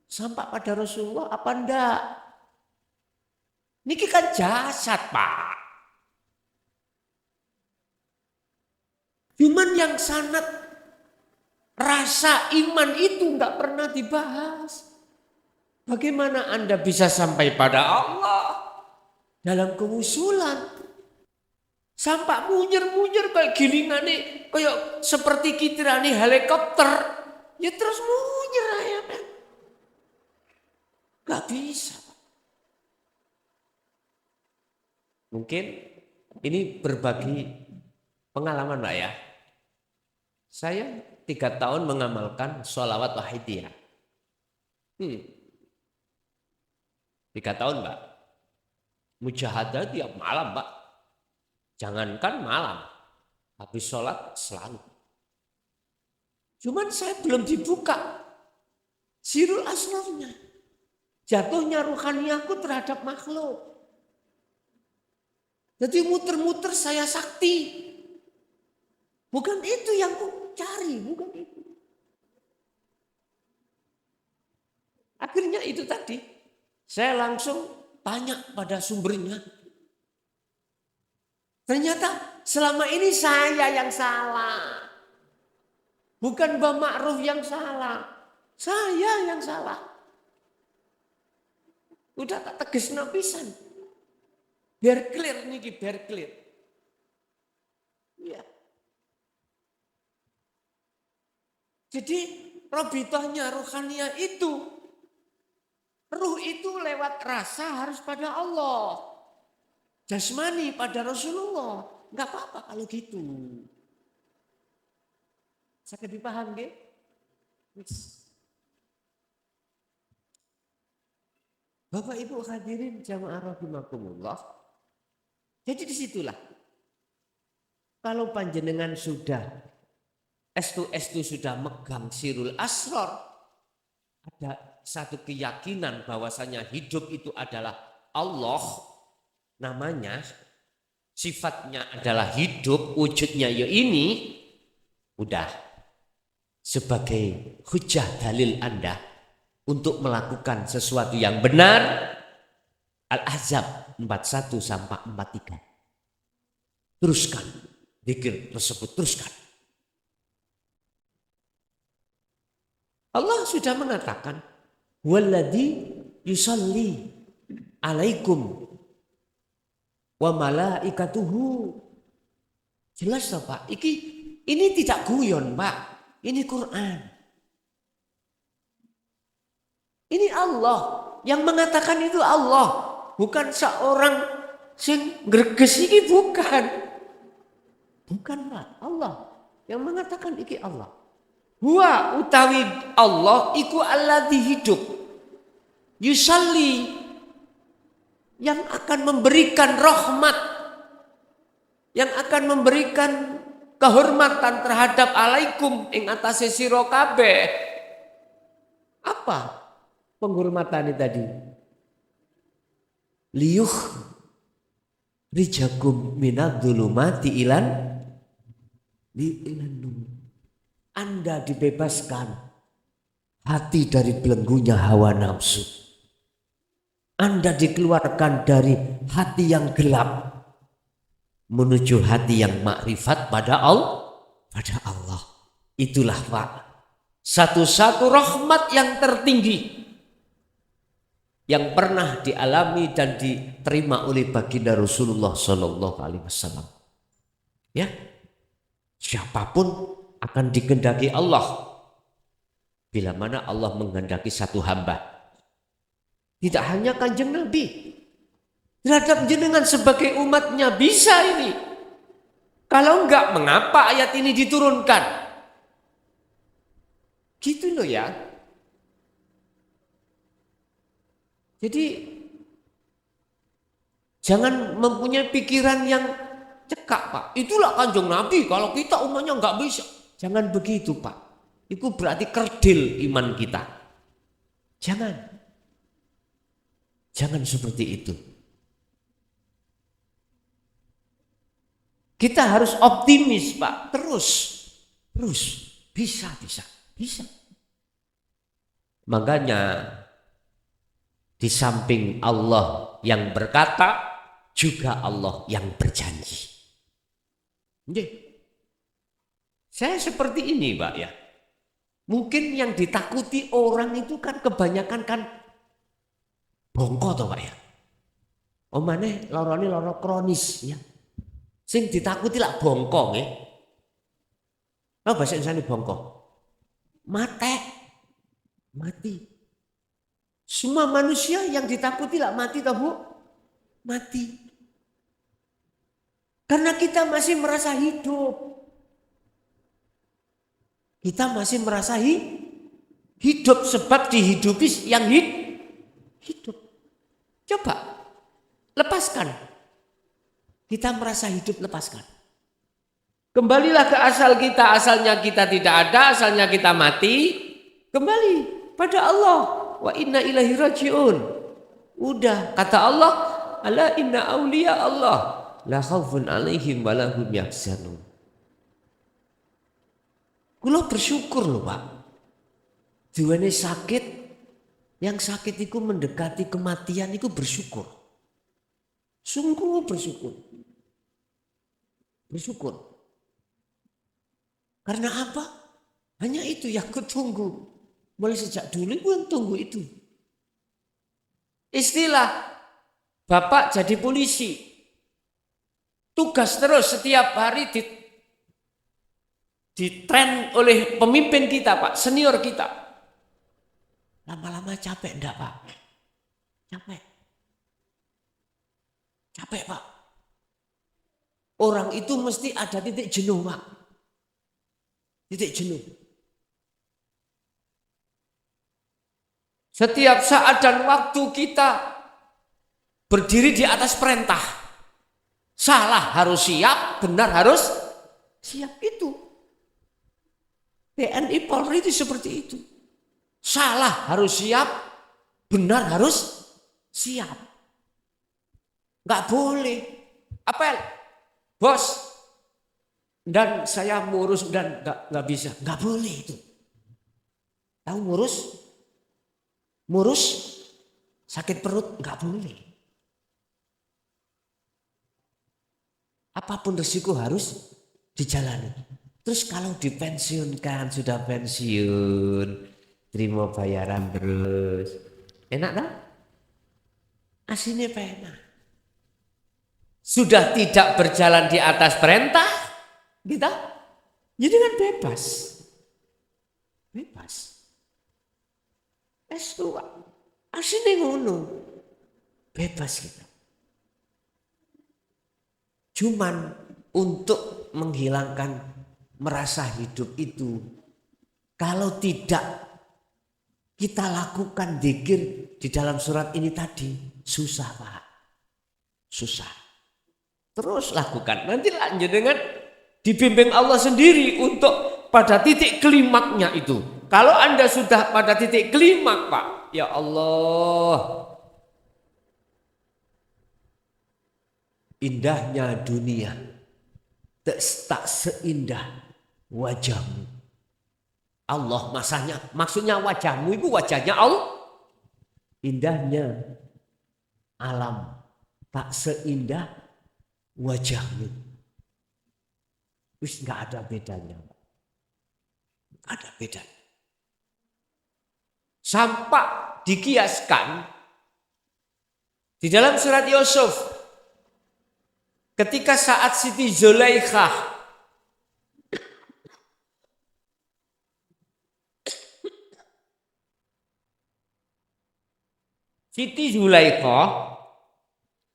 Sampai pada Rasulullah apa enggak? Niki kan jasad, Pak. Cuman yang sanad rasa iman itu enggak pernah dibahas. Bagaimana Anda bisa sampai pada Allah dalam kewusulan? Sampai munyer-munyer kayak gilingan nih, kayak seperti kitirani helikopter. Ya terus munyer ya, men. Gak bisa. Mungkin ini berbagi pengalaman Mbak ya. Saya 3 tahun mengamalkan sholawat wahidiyah. 3 tahun Mbak. Mujahadah tiap malam Mbak. Jangankan malam. Habis sholat selalu. Cuman saya belum dibuka sirul asrarnya. Jatuhnya ruhaniyaku terhadap makhluk. Jadi muter-muter saya sakti. Bukan itu yang ku cari, bukan itu. Akhirnya itu tadi. Saya langsung tanya pada sumbernya. Ternyata selama ini saya yang salah. Bukan Mbah Ma'ruf yang salah. Saya yang salah. Udah tak tegas pisan. Biar clear nih, biar clear. Ya. Jadi robitohnya ruhaniyah itu. Ruh itu lewat rasa harus pada Allah. Jasmani pada Rasulullah. Enggak apa-apa kalau gitu. Saya dipaham nggih? Bapak Ibu hadirin jamaah rahimakumullah. Jadi disitulah. Kalau panjenengan sudah estu sudah megang sirul asrar, ada satu keyakinan bahwasanya hidup itu adalah Allah, namanya, sifatnya adalah hidup, wujudnya ya ini, udah sebagai hujah dalil Anda untuk melakukan sesuatu yang benar. Al-Ahzab 41 sampai 43. Teruskan zikir tersebut, teruskan. Allah sudah mengatakan, "Walladzi yusalli alaikum wa malaikatuhu." Jelas toh, Pak? Ini tidak guyon, Pak. Ini Quran. Ini Allah yang mengatakan, itu Allah, bukan seorang sing greges iki, bukan. Bukan, Pak. Allah yang mengatakan iki Allah. Huwa utawi Allah iku alladzi hidup. Yusalli, yang akan memberikan rahmat, yang akan memberikan kehormatan terhadap alaikum ing atase sira kabeh. Apa penghormatan tadi? Liyuh rijakum minadz-dzulumati ilan nur. Anda dibebaskan hati dari belenggunya hawa nafsu. Anda dikeluarkan dari hati yang gelap. menuju hati yang makrifat pada Allah. Itulah Pak, satu-satu rahmat yang tertinggi yang pernah dialami dan diterima oleh baginda Rasulullah Sallallahu Alaihi Wasallam. Ya, siapapun akan dikehendaki Allah. Bila mana Allah menghendaki satu hamba, tidak hanya Kanjeng Nabi, terhadap jenengan sebagai umatnya bisa ini. Kalau enggak, mengapa ayat ini diturunkan? Gitu loh ya. Jadi jangan mempunyai pikiran yang cekak Pak. Itulah Kanjeng Nabi, kalau kita umatnya enggak bisa. Jangan begitu Pak. Itu berarti kerdil iman kita. Jangan seperti itu. Kita harus optimis Pak, terus bisa. Makanya di samping Allah yang berkata, juga Allah yang berjanji. Saya seperti ini Pak ya. Mungkin yang ditakuti orang itu kan kebanyakan kan bongko toh Pak ya. Omane loro kronis ya. Sing ditakuti lah bongko nggih. Apa bahasa Indonesia bongko? Mati. Semua manusia yang ditakuti lah mati toh Bu? Mati. Karena kita masih merasa hidup. Kita masih merasa hidup sebab dihidupi yang hidup. Coba lepaskan. Kita merasa hidup, lepaskan. Kembalilah ke asal kita. Asalnya kita tidak ada, asalnya kita mati. Kembali pada Allah. Wa inna ilaihi raji'un. Udah kata Allah, ala inna awliya Allah la khaufun alaihim wa lahum yahzanun. Kula bersyukur loh Pak. Duweni sakit, yang sakit itu mendekati kematian itu bersyukur. Sungguh bersyukur. Karena apa? Hanya itu yang kutunggu. Mulai sejak dulu gue tunggu itu. Istilah Bapak jadi polisi. Tugas terus setiap hari ditren oleh pemimpin kita Pak, senior kita. Lama-lama capek enggak Pak? Capek Pak. Orang itu mesti ada titik jenuh Pak. Titik jenuh. Setiap saat dan waktu kita berdiri di atas perintah. Salah harus siap, benar harus siap itu. TNI Polri itu seperti itu. Salah harus siap, benar harus siap. Nggak boleh. Apel, bos. Dan saya ngurus dan nggak bisa. Nggak boleh itu. Tahu ngurus sakit perut nggak boleh. Apapun resiko harus dijalani. Terus kalau dipensiunkan, sudah pensiun, terima bayaran terus. Enak kan? Aslinya enak. Sudah tidak berjalan di atas perintah, kita jadi kan bebas. S2, aslinya ngono, bebas kita. Cuman untuk menghilangkan merasa hidup itu, kalau tidak kita lakukan dzikir di dalam surat ini tadi, susah Pak, susah. Terus lakukan, nanti lanjut dengan dibimbing Allah sendiri untuk pada titik klimaknya itu. Kalau Anda sudah pada titik klimak Pak, ya Allah, indahnya dunia tak seindah wajahmu. Allah maksudnya wajahmu itu wajahnya Allah. Indahnya alam tak seindah wajahmu. Wis nggak ada bedanya. Nggak ada bedanya. Sampai dikiaskan di dalam surat Yusuf ketika saat Siti Zulaikha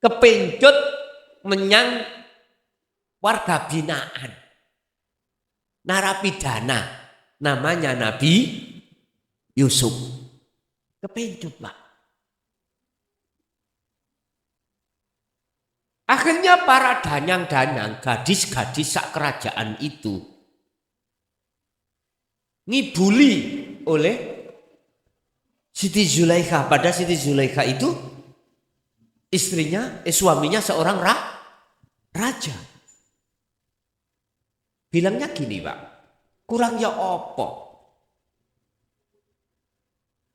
kepencut menyang warga binaan, narapidana, namanya Nabi Yusuf. Kepencut, Pak. Akhirnya para danyang-danyang, gadis-gadis sak kerajaan itu ngibuli oleh Siti Zulaikha. Pada Siti Zulaikha itu suaminya seorang raja. Bilangnya gini, Pak, kurang ya opo?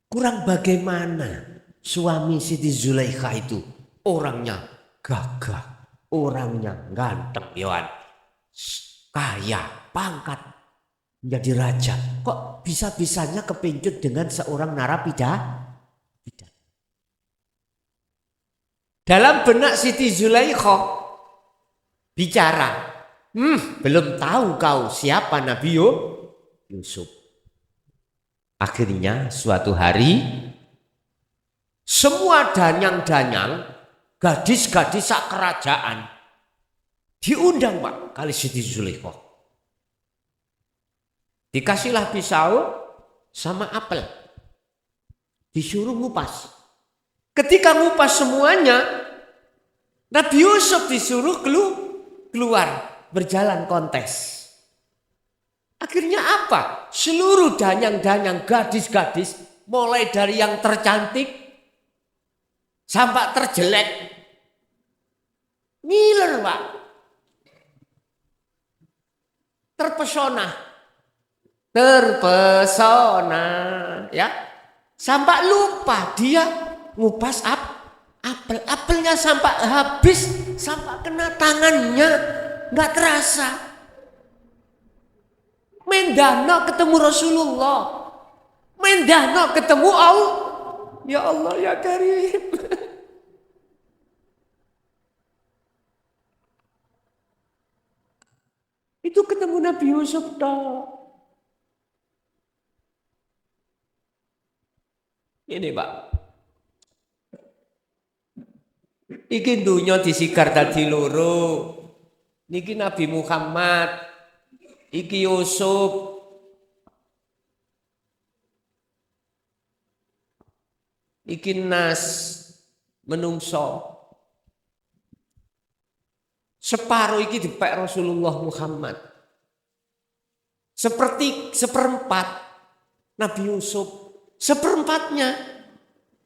Kurang bagaimana suami Siti Zulaikha itu? Orangnya gagah, orangnya ganteng, Yohan, kaya, pangkat, menjadi raja. Kok bisa-bisanya kepincut dengan seorang narapidana? Dalam benak Siti Zulaikha bicara, belum tahu kau siapa Nabi Yusuf. Akhirnya suatu hari semua danyang-danyang, gadis-gadis sak kerajaan diundang, Pak, kali Siti Zulaikha. Dikasihlah pisau sama apel, disuruh ngupas. Ketika ngupas semuanya, Nabi Yusuf disuruh keluar berjalan kontes. Akhirnya apa? Seluruh danyang-danyang, gadis-gadis, mulai dari yang tercantik sampai terjelek, ngiler, Pak. Terpesona, ya. Sampai lupa dia ngupas apelnya sampai habis, sampai kena tangannya, nggak terasa. Mendano ketemu Rasulullah, mendano ketemu Allah. Ya Allah ya Karim. Itu ketemu Nabi Yusuf toh. Ini, Pak. Iki dunya disikar dadi loro. Niki Nabi Muhammad, iki Yusuf. Iki nas menungso. Separuh iki dipek Rasulullah Muhammad. Seperempat Nabi Yusuf, seperempatnya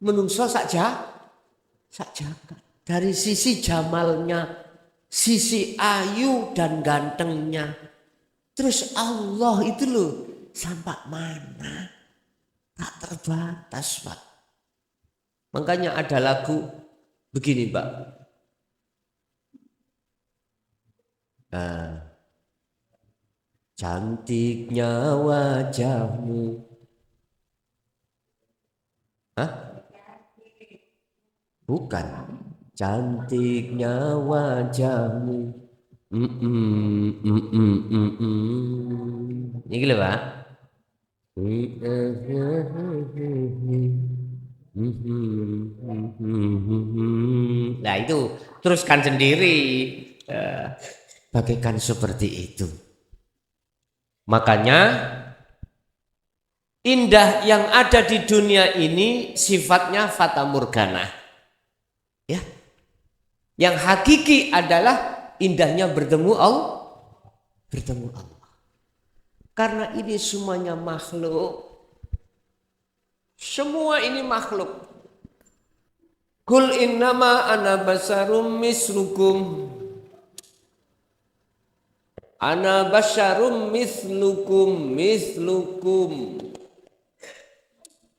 menungso sak jagat. Dari sisi jamalnya, sisi ayu dan gantengnya. Terus Allah itu loh, sampai mana? Tak terbatas, Pak. Makanya ada lagu begini, Pak. Cantiknya wajahmu. Hah? Bukan. Cantiknya wajahmu. Ini lho, Pak. Nah itu teruskan sendiri. Bagaikan seperti itu. Makanya indah yang ada di dunia ini sifatnya fata morgana. Ya. Yang hakiki adalah indahnya bertemu Allah. Karena ini semuanya makhluk. Semua ini makhluk. Qul innama ana basarum mislukum. Ana basyarum mislukum.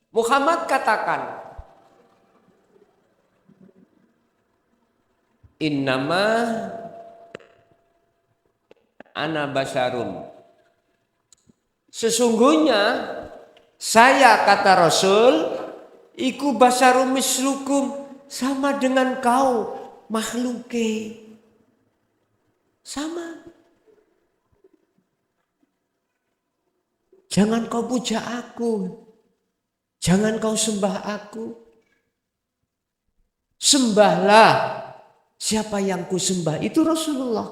Muhammad katakan, innama ana basyarum. Sesungguhnya saya, kata Rasul, iku basyarum mislukum, sama dengan kau makhluke. Sama. Jangan kau puja aku. Jangan kau sembah aku. Sembahlah siapa yang ku sembah, itu Rasulullah.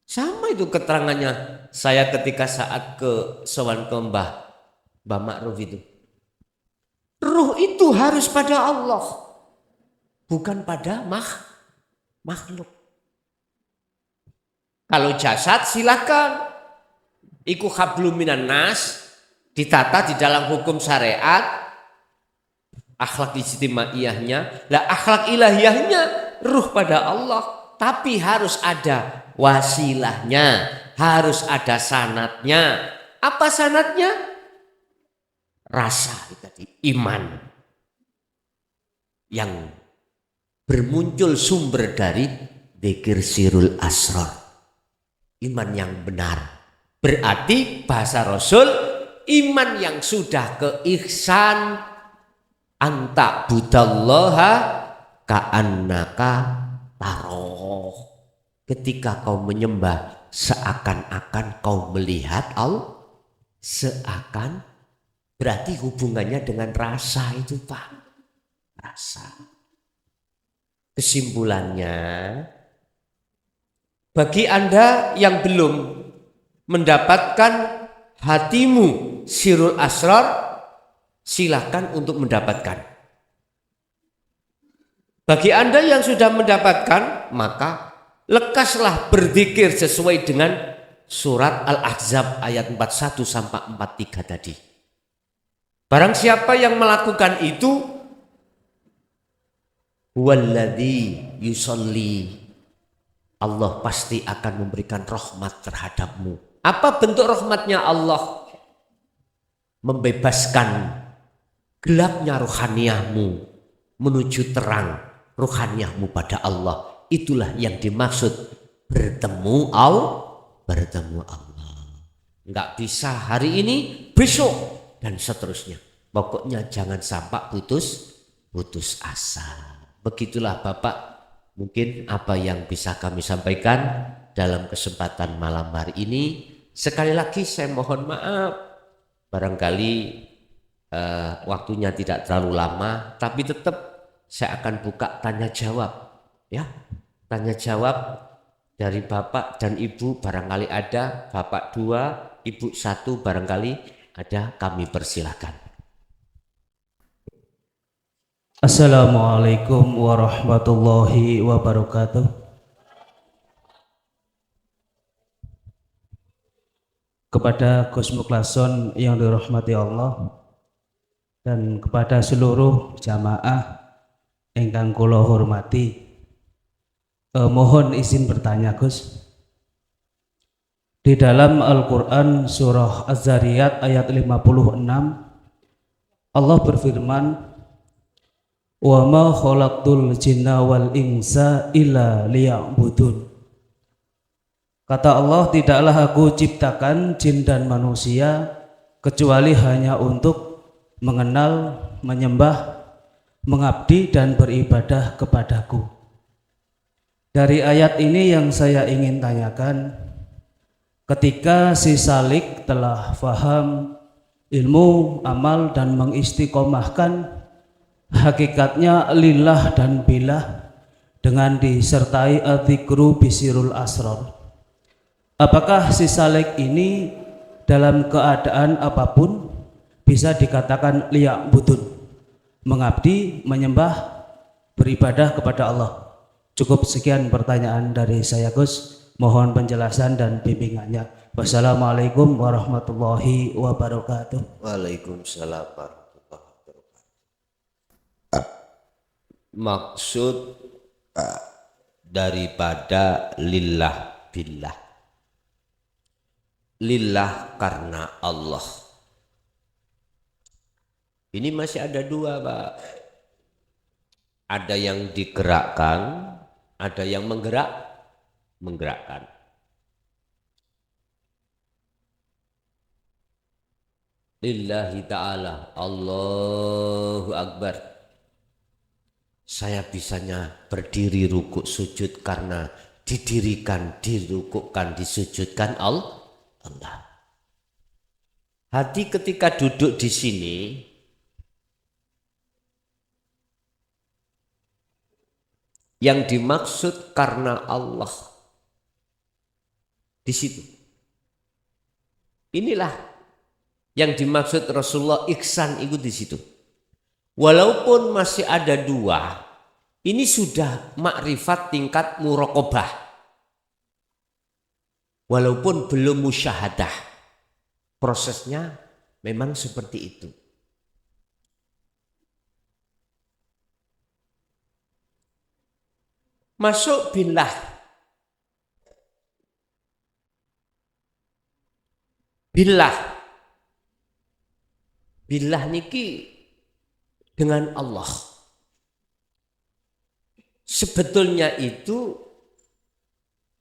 Sama itu keterangannya saya ketika saat ke sowan ke Mbah Ma'ruf itu. Ruh itu harus pada Allah, bukan pada makhluk. Kalau jasad silakan, iku hablum minan nas, ditata di dalam hukum syariat, akhlak ijtimaiyahnya, lah akhlak ilahiyahnya ruh pada Allah, tapi harus ada wasilahnya, harus ada sanadnya. Apa sanadnya? Rasa tadi, iman yang bermuncul sumber dari dzikir sirul asrar, iman yang benar. Berarti bahasa Rasul, iman yang sudah keihsan, anta budallaha ka'annaka taroh. Ketika kau menyembah seakan-akan kau melihat Allah, seakan, berarti hubungannya dengan rasa itu, Pak. Rasa. Kesimpulannya, bagi Anda yang belum mendapatkan hatimu sirul asrar, silakan untuk mendapatkan. Bagi Anda yang sudah mendapatkan, maka lekaslah berzikir sesuai dengan surat Al-Ahzab ayat 41 sampai 43 tadi. Barang siapa yang melakukan itu, walladzi yusolli, Allah pasti akan memberikan rahmat terhadapmu. Apa bentuk rahmatnya Allah? Membebaskan gelapnya rohaniyahmu menuju terang rohaniyahmu pada Allah. Itulah yang dimaksud bertemu Allah. Enggak bisa hari ini, besok dan seterusnya. Pokoknya jangan sampai putus asa. Begitulah Bapak, mungkin apa yang bisa kami sampaikan dalam kesempatan malam hari ini. Sekali lagi saya mohon maaf, barangkali waktunya tidak terlalu lama, tapi tetap saya akan buka tanya jawab. Ya, tanya jawab dari Bapak dan Ibu barangkali ada, Bapak 2, Ibu 1 barangkali ada, kami persilakan. Assalamualaikum warahmatullahi wabarakatuh. Kepada Gus Muklason yang dirahmati Allah dan kepada seluruh jamaah ingkang kula hormati, mohon izin bertanya Gus. Di dalam Al-Quran surah Az-Zariyat ayat 56, Allah berfirman, wa ma khalaqtul jinna wal insa illa liya'budun. Kata Allah, tidaklah aku ciptakan jin dan manusia kecuali hanya untuk mengenal, menyembah, mengabdi dan beribadah kepadaku. Dari ayat ini yang saya ingin tanyakan, ketika si salik telah faham ilmu, amal dan mengistiqomahkan hakikatnya lillah dan billah dengan disertai adzikru bisirul asrar, apakah si salik ini dalam keadaan apapun bisa dikatakan liya'budun, mengabdi, menyembah, beribadah kepada Allah? Cukup sekian pertanyaan dari saya Gus, mohon penjelasan dan bimbingannya. Wassalamualaikum warahmatullahi wabarakatuh. Waalaikumsalam warahmatullahi wabarakatuh. Maksud daripada lillah billah, lillah karena Allah, ini masih ada dua Pak. Ada yang digerakkan, ada yang menggerakkan. lillahi ta'ala. Allahu Akbar. Saya bisanya berdiri rukuk sujud karena didirikan, dirukukkan, disujudkan Allah. Hati ketika duduk di sini yang dimaksud karena Allah di situ. Inilah yang dimaksud Rasulullah ihsan itu di situ. Walaupun masih ada dua, ini sudah makrifat tingkat muraqabah. Walaupun belum musyahadah, prosesnya memang seperti itu. Masuk billah. Billah. Billah niki dengan Allah. Sebetulnya itu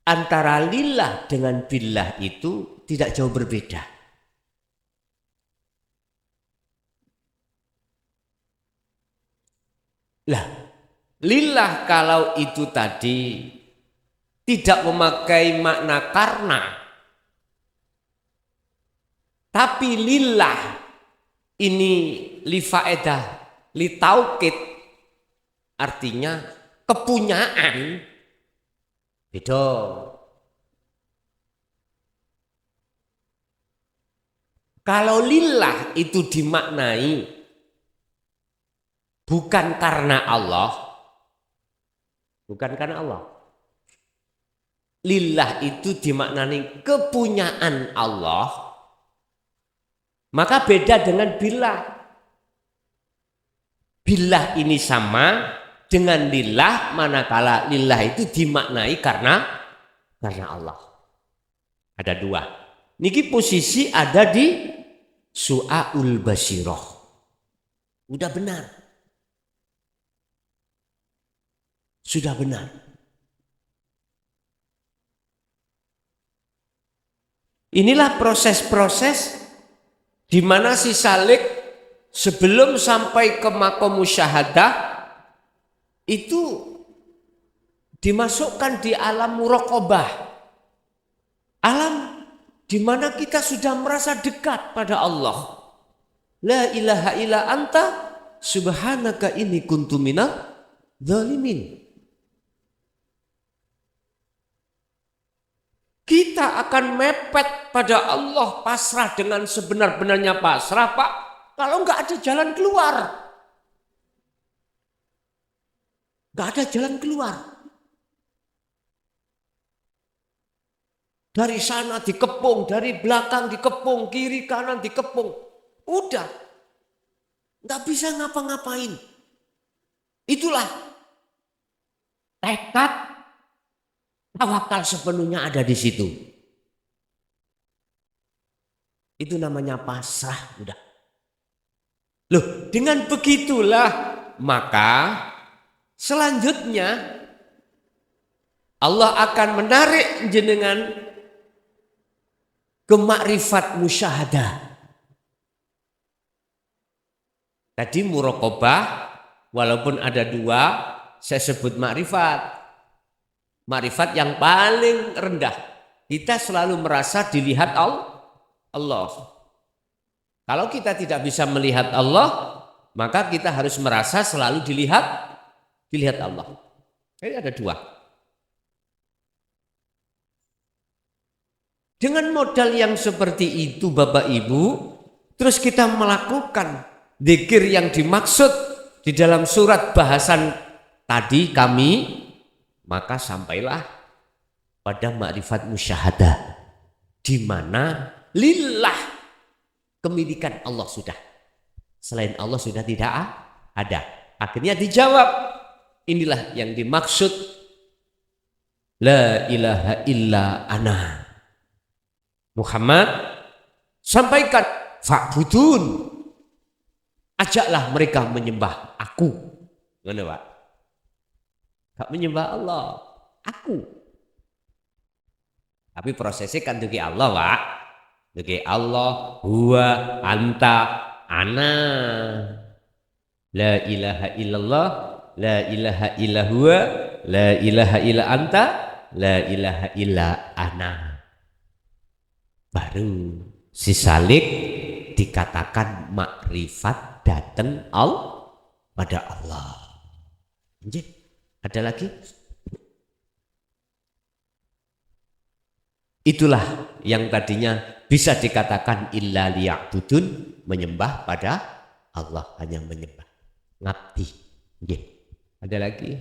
antara lillah dengan billah itu tidak jauh berbeda. Lah, lillah kalau itu tadi tidak memakai makna karena, tapi lillah ini li faedah, li taukid, artinya kepunyaan. Beda. Kalau lillah itu dimaknai bukan karena Allah, bukan karena Allah. Lillah itu dimaknai kepunyaan Allah, maka beda dengan billah. Billah ini sama dengan lillah, manakala lillah itu dimaknai karena Allah. Ada dua. Niki posisi ada di Su'aul Basirah. Udah benar. Sudah benar. Inilah proses-proses di mana si salik sebelum sampai ke maqam musyahadah itu dimasukkan di alam muraqabah. Alam di mana kita sudah merasa dekat pada Allah. La ilaha illa anta subhanaka inni kuntu minadz dzalimin. Kita akan mepet pada Allah, pasrah dengan sebenar-benarnya pasrah, Pak. Kalau nggak ada jalan keluar. Nggak ada jalan keluar. Dari sana dikepung, dari belakang dikepung, kiri kanan dikepung. Udah. Nggak bisa ngapa-ngapain. Itulah tekad tawakal sepenuhnya ada di situ. Itu namanya pasrah, udah. Loh, dengan begitulah maka selanjutnya Allah akan menarik jenengan ke makrifat musyahadah. Tadi muraqabah, walaupun ada dua, saya sebut makrifat. Makrifat yang paling rendah. Kita selalu merasa dilihat Allah. Kalau kita tidak bisa melihat Allah, maka kita harus merasa selalu dilihat Allah. Ini ada dua. Dengan modal yang seperti itu Bapak Ibu, terus kita melakukan zikir yang dimaksud di dalam surat bahasan tadi kami, maka sampailah pada makrifat musyahadah, di mana lillah kemilikan Allah sudah. Selain Allah sudah tidak ada. Akhirnya dijawab, inilah yang dimaksud la ilaha illa ana. Muhammad sampaikan fa'budun, ajaklah mereka menyembah aku. Mana Pak? Gak menyembah Allah, aku. Tapi prosesnya kan dari Allah Pak. Oke, Allah, huwa, anta, ana. La ilaha illallah, la ilaha illa huwa, la ilaha illa anta, la ilaha illa ana. Baru si salik dikatakan makrifat datang pada Allah. Ada lagi? Itulah yang tadinya bisa dikatakan illa liya'budun, menyembah pada Allah, hanya menyembah. Ngabdi. Ada lagi?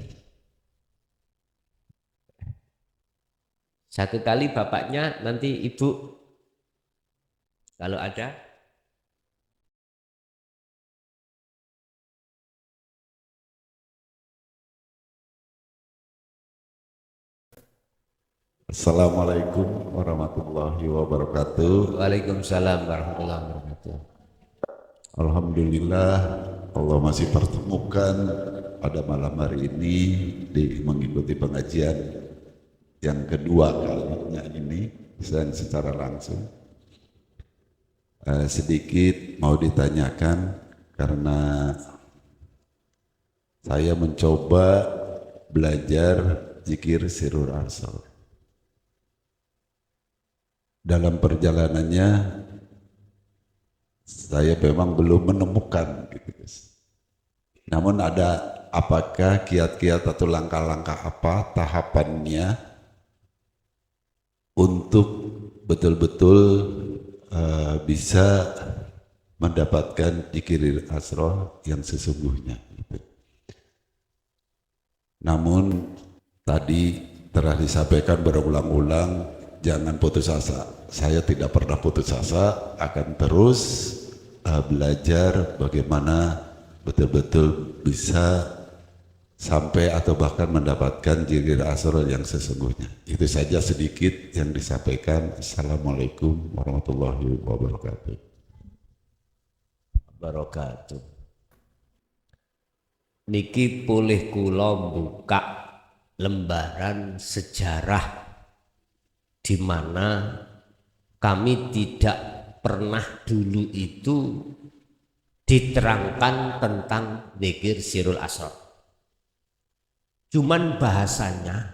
Satu kali bapaknya, nanti ibu kalau ada. Assalamualaikum warahmatullahi wabarakatuh. Waalaikumsalam warahmatullahi wabarakatuh. Alhamdulillah Allah masih pertemukan pada malam hari ini mengikuti pengajian yang kedua kalinya ini dan secara langsung. Sedikit mau ditanyakan karena saya mencoba belajar zikir sirrul asrar. Dalam perjalanannya saya memang belum menemukan gitu guys. Namun ada apakah kiat-kiat atau langkah-langkah apa tahapannya untuk betul-betul bisa mendapatkan zikir asrar yang sesungguhnya gitu. Namun tadi telah disampaikan berulang-ulang, jangan putus asa. Saya tidak pernah putus asa, akan terus belajar bagaimana betul-betul bisa sampai atau bahkan mendapatkan zikir asrar yang sesungguhnya. Itu saja sedikit yang disampaikan. Assalamualaikum warahmatullahi wabarakatuh. Barakatuh. Niki pulih kula buka lembaran sejarah di mana kami tidak pernah dulu itu diterangkan tentang zikir sirrul asrar. Cuman bahasanya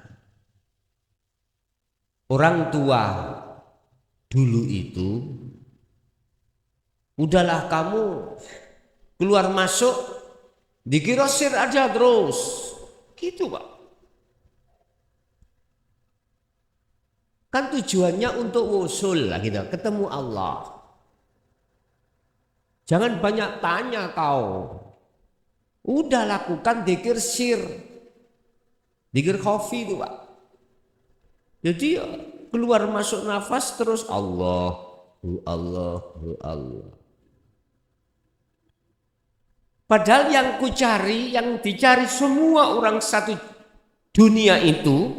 orang tua dulu itu, udahlah kamu keluar masuk zikir sir aja terus, gitu Pak. Kan tujuannya untuk wusul lah gitu, ketemu Allah. Jangan banyak tanya kau. Udah lakukan zikir sir. Zikir khafi itu Pak. Jadi keluar masuk nafas terus Allah, Allah, Allah. Padahal yang kucari, yang dicari semua orang satu dunia itu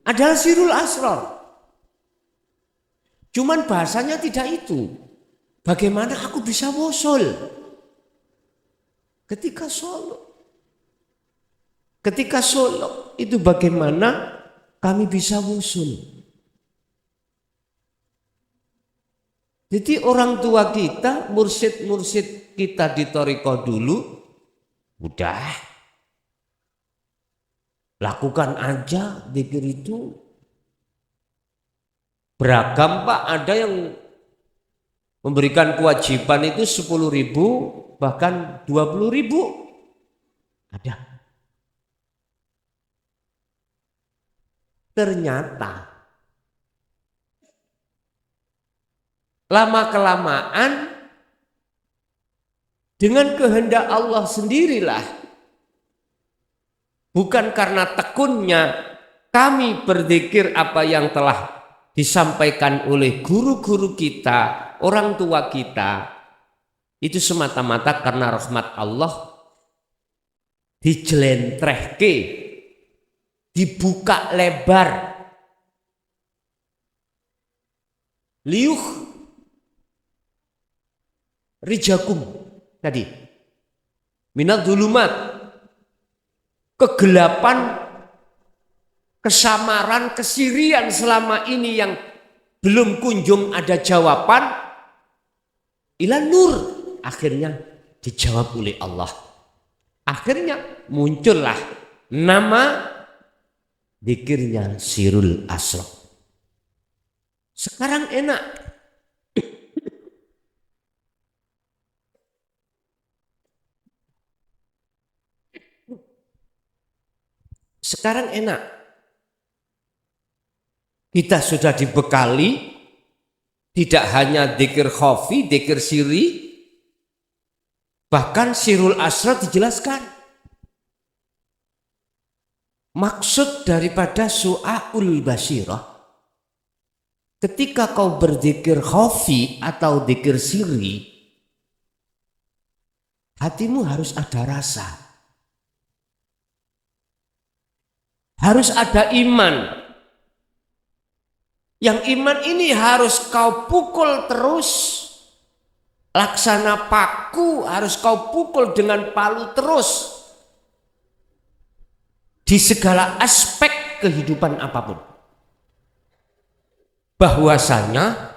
adalah sirrul asrar. Cuman bahasanya tidak itu. Bagaimana aku bisa wusul ketika sholat? Ketika sholat itu bagaimana kami bisa wusul? Jadi orang tua kita, mursyid-mursyid kita di Thariqah dulu, udah lakukan aja zikir itu. Beragam Pak, ada yang memberikan kewajiban itu 10.000 bahkan 20.000 ada. Ternyata lama-kelamaan dengan kehendak Allah sendirilah, bukan karena tekunnya kami berzikir apa yang telah disampaikan oleh guru-guru kita, orang tua kita, itu semata-mata karena rahmat Allah dijelentrehke, dibuka lebar, liuh rijakum tadi, minal dulumat, kegelapan, kesamaran, kesirian selama ini yang belum kunjung ada jawaban, ila nur, akhirnya dijawab oleh Allah. Akhirnya muncullah nama zikirnya Sirul Asrar. Sekarang enak. Sekarang enak. Kita sudah dibekali tidak hanya dzikir khafi, dzikir sirri, bahkan Sirul Asrar dijelaskan. Maksud daripada su'aul basirah, ketika kau berzikir khafi atau dzikir sirri, hatimu harus ada rasa. Harus ada iman. Yang iman ini harus kau pukul terus. Laksana paku harus kau pukul dengan palu terus. Di segala aspek kehidupan apapun. Bahwasanya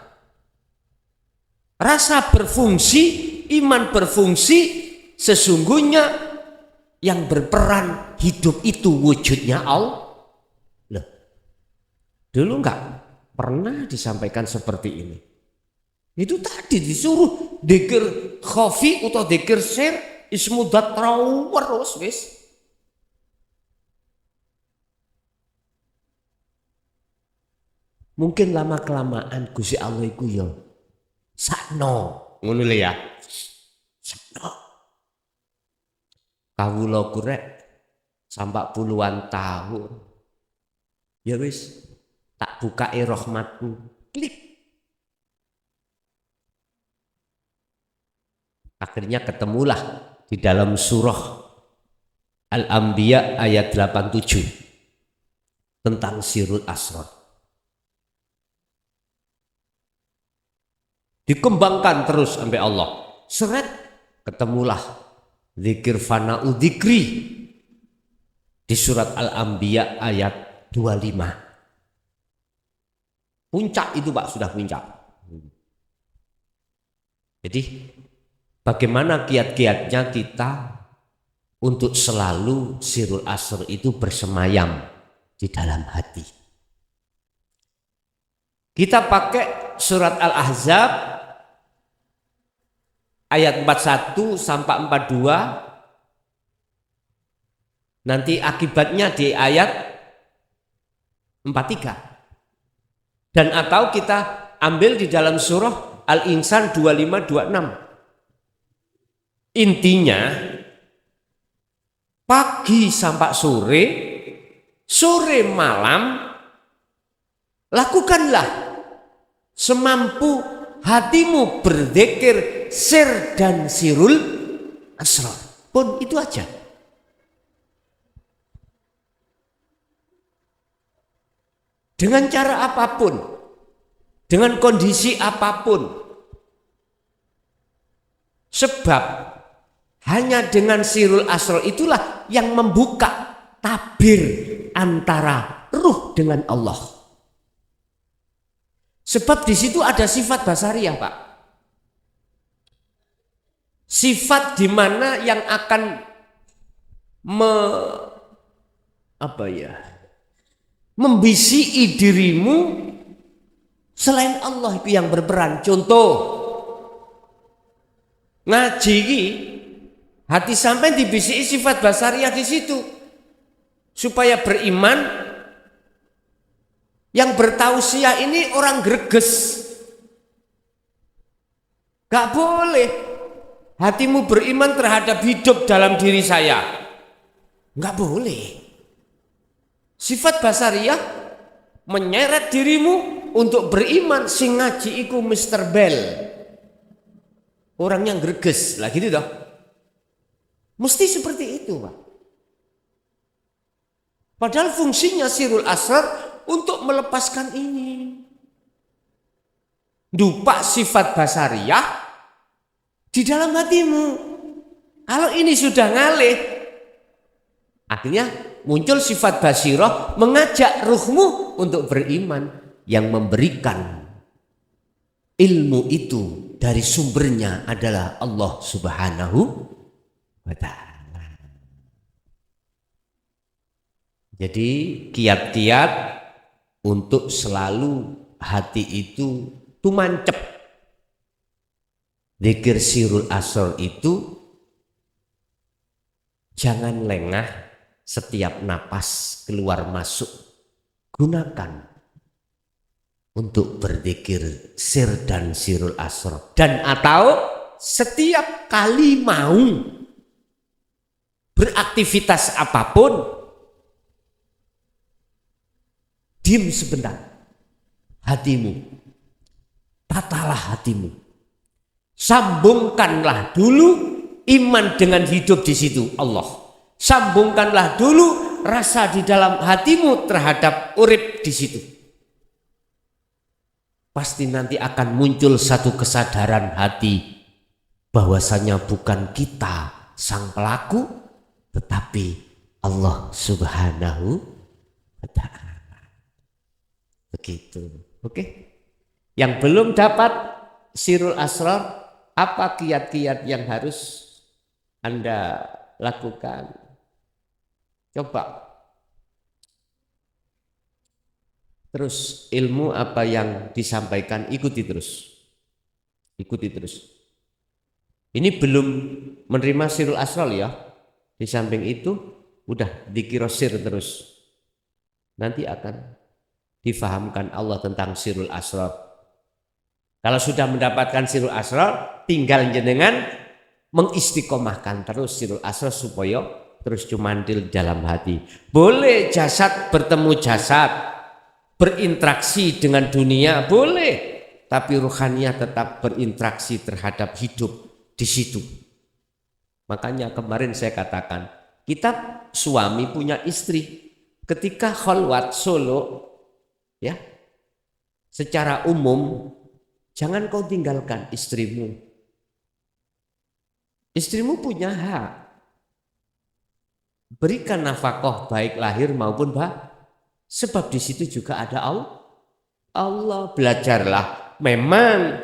rasa berfungsi, iman berfungsi, sesungguhnya yang berperan hidup itu wujudnya Allah. Loh, dulu enggak pernah disampaikan seperti ini. Itu tadi disuruh dzikir khafi atau dzikir sir ismu dat terus wis. Mungkin lama kelamaan Gusti Allah iku ya sakno ngono le ya. Sakno. Kawula kurek sampai puluhan tahun. Ya wis tak bukai rahmatku. Klik. Akhirnya ketemulah di dalam surah Al-Anbiya ayat 87 tentang Sirul Asrar. Dikembangkan terus sampai Allah. Seret ketemulah zikir fana'u dzikri di surat Al-Anbiya ayat 25. Puncak itu Pak, sudah puncak. Jadi bagaimana kiat-kiatnya kita untuk selalu Sirul Asrar itu bersemayam di dalam hati. Kita pakai surat Al-Ahzab ayat 41 sampai 42. Nanti akibatnya di ayat 43. Dan atau kita ambil di dalam surah Al-Insan 25-26. Intinya pagi sampai sore, sore malam, lakukanlah semampu hatimu berzikir sir dan sirul asrar. Pun itu aja. Dengan cara apapun, dengan kondisi apapun. Sebab hanya dengan Sirul Asrar itulah yang membuka tabir antara ruh dengan Allah. Sebab di situ ada sifat basariyah, Pak. Sifat di mana yang akan membisiki dirimu selain Allah itu yang berperan. Contoh, ngaji ini hati sampai dibisiki sifat basariyah di situ supaya beriman. Yang bertausiah ini orang greges. Gak boleh hatimu beriman terhadap hidup dalam diri saya. Gak boleh. Sifat basariyah menyeret dirimu untuk beriman. Sing ngaji iku Mr. Bell, orang yang greges lah gitu toh. Mesti seperti itu, Pak. Padahal fungsinya Sirul Asrar untuk melepaskan ini. Dupa sifat basariyah di dalam hatimu. Kalau ini sudah ngalih, akhirnya muncul sifat basirah mengajak ruhmu untuk beriman yang memberikan ilmu itu dari sumbernya adalah Allah Subhanahu wa ta'ala. Jadi kiat-kiat untuk selalu hati itu tumancep. Dzikir sirul asrar itu jangan lengah, setiap napas keluar masuk gunakan untuk berzikir sir dan sirul asrar, dan atau setiap kali mau beraktivitas apapun diam sebentar, hatimu tatalah hatimu, sambungkanlah dulu iman dengan hidup di situ Allah, sambungkanlah dulu rasa di dalam hatimu terhadap urip di situ. Pasti nanti akan muncul satu kesadaran hati bahwasanya bukan kita sang pelaku, tetapi Allah Subhanahu wa ta'ala. Begitu. Oke. Yang belum dapat sirul asrar, apa kiat-kiat yang harus Anda lakukan? Coba. Terus ilmu apa yang disampaikan ikuti terus. Ikuti terus. Ini belum menerima sirul asrar ya. Di samping itu udah dikirosir terus. Nanti akan difahamkan Allah tentang sirul asrar. Kalau sudah mendapatkan sirul asrar, tinggal jenengan mengistiqomahkan terus sirul asrar supaya terus cumandil dalam hati. Boleh jasad bertemu jasad, berinteraksi dengan dunia boleh, tapi ruhaniyah tetap berinteraksi terhadap hidup di situ. Makanya kemarin saya katakan, kita suami punya istri, ketika khalwat solo, ya, secara umum jangan kau tinggalkan istrimu. Istrimu punya hak, berikan nafkah baik lahir maupun batin. Sebab di situ juga ada Allah. Belajarlah. Memang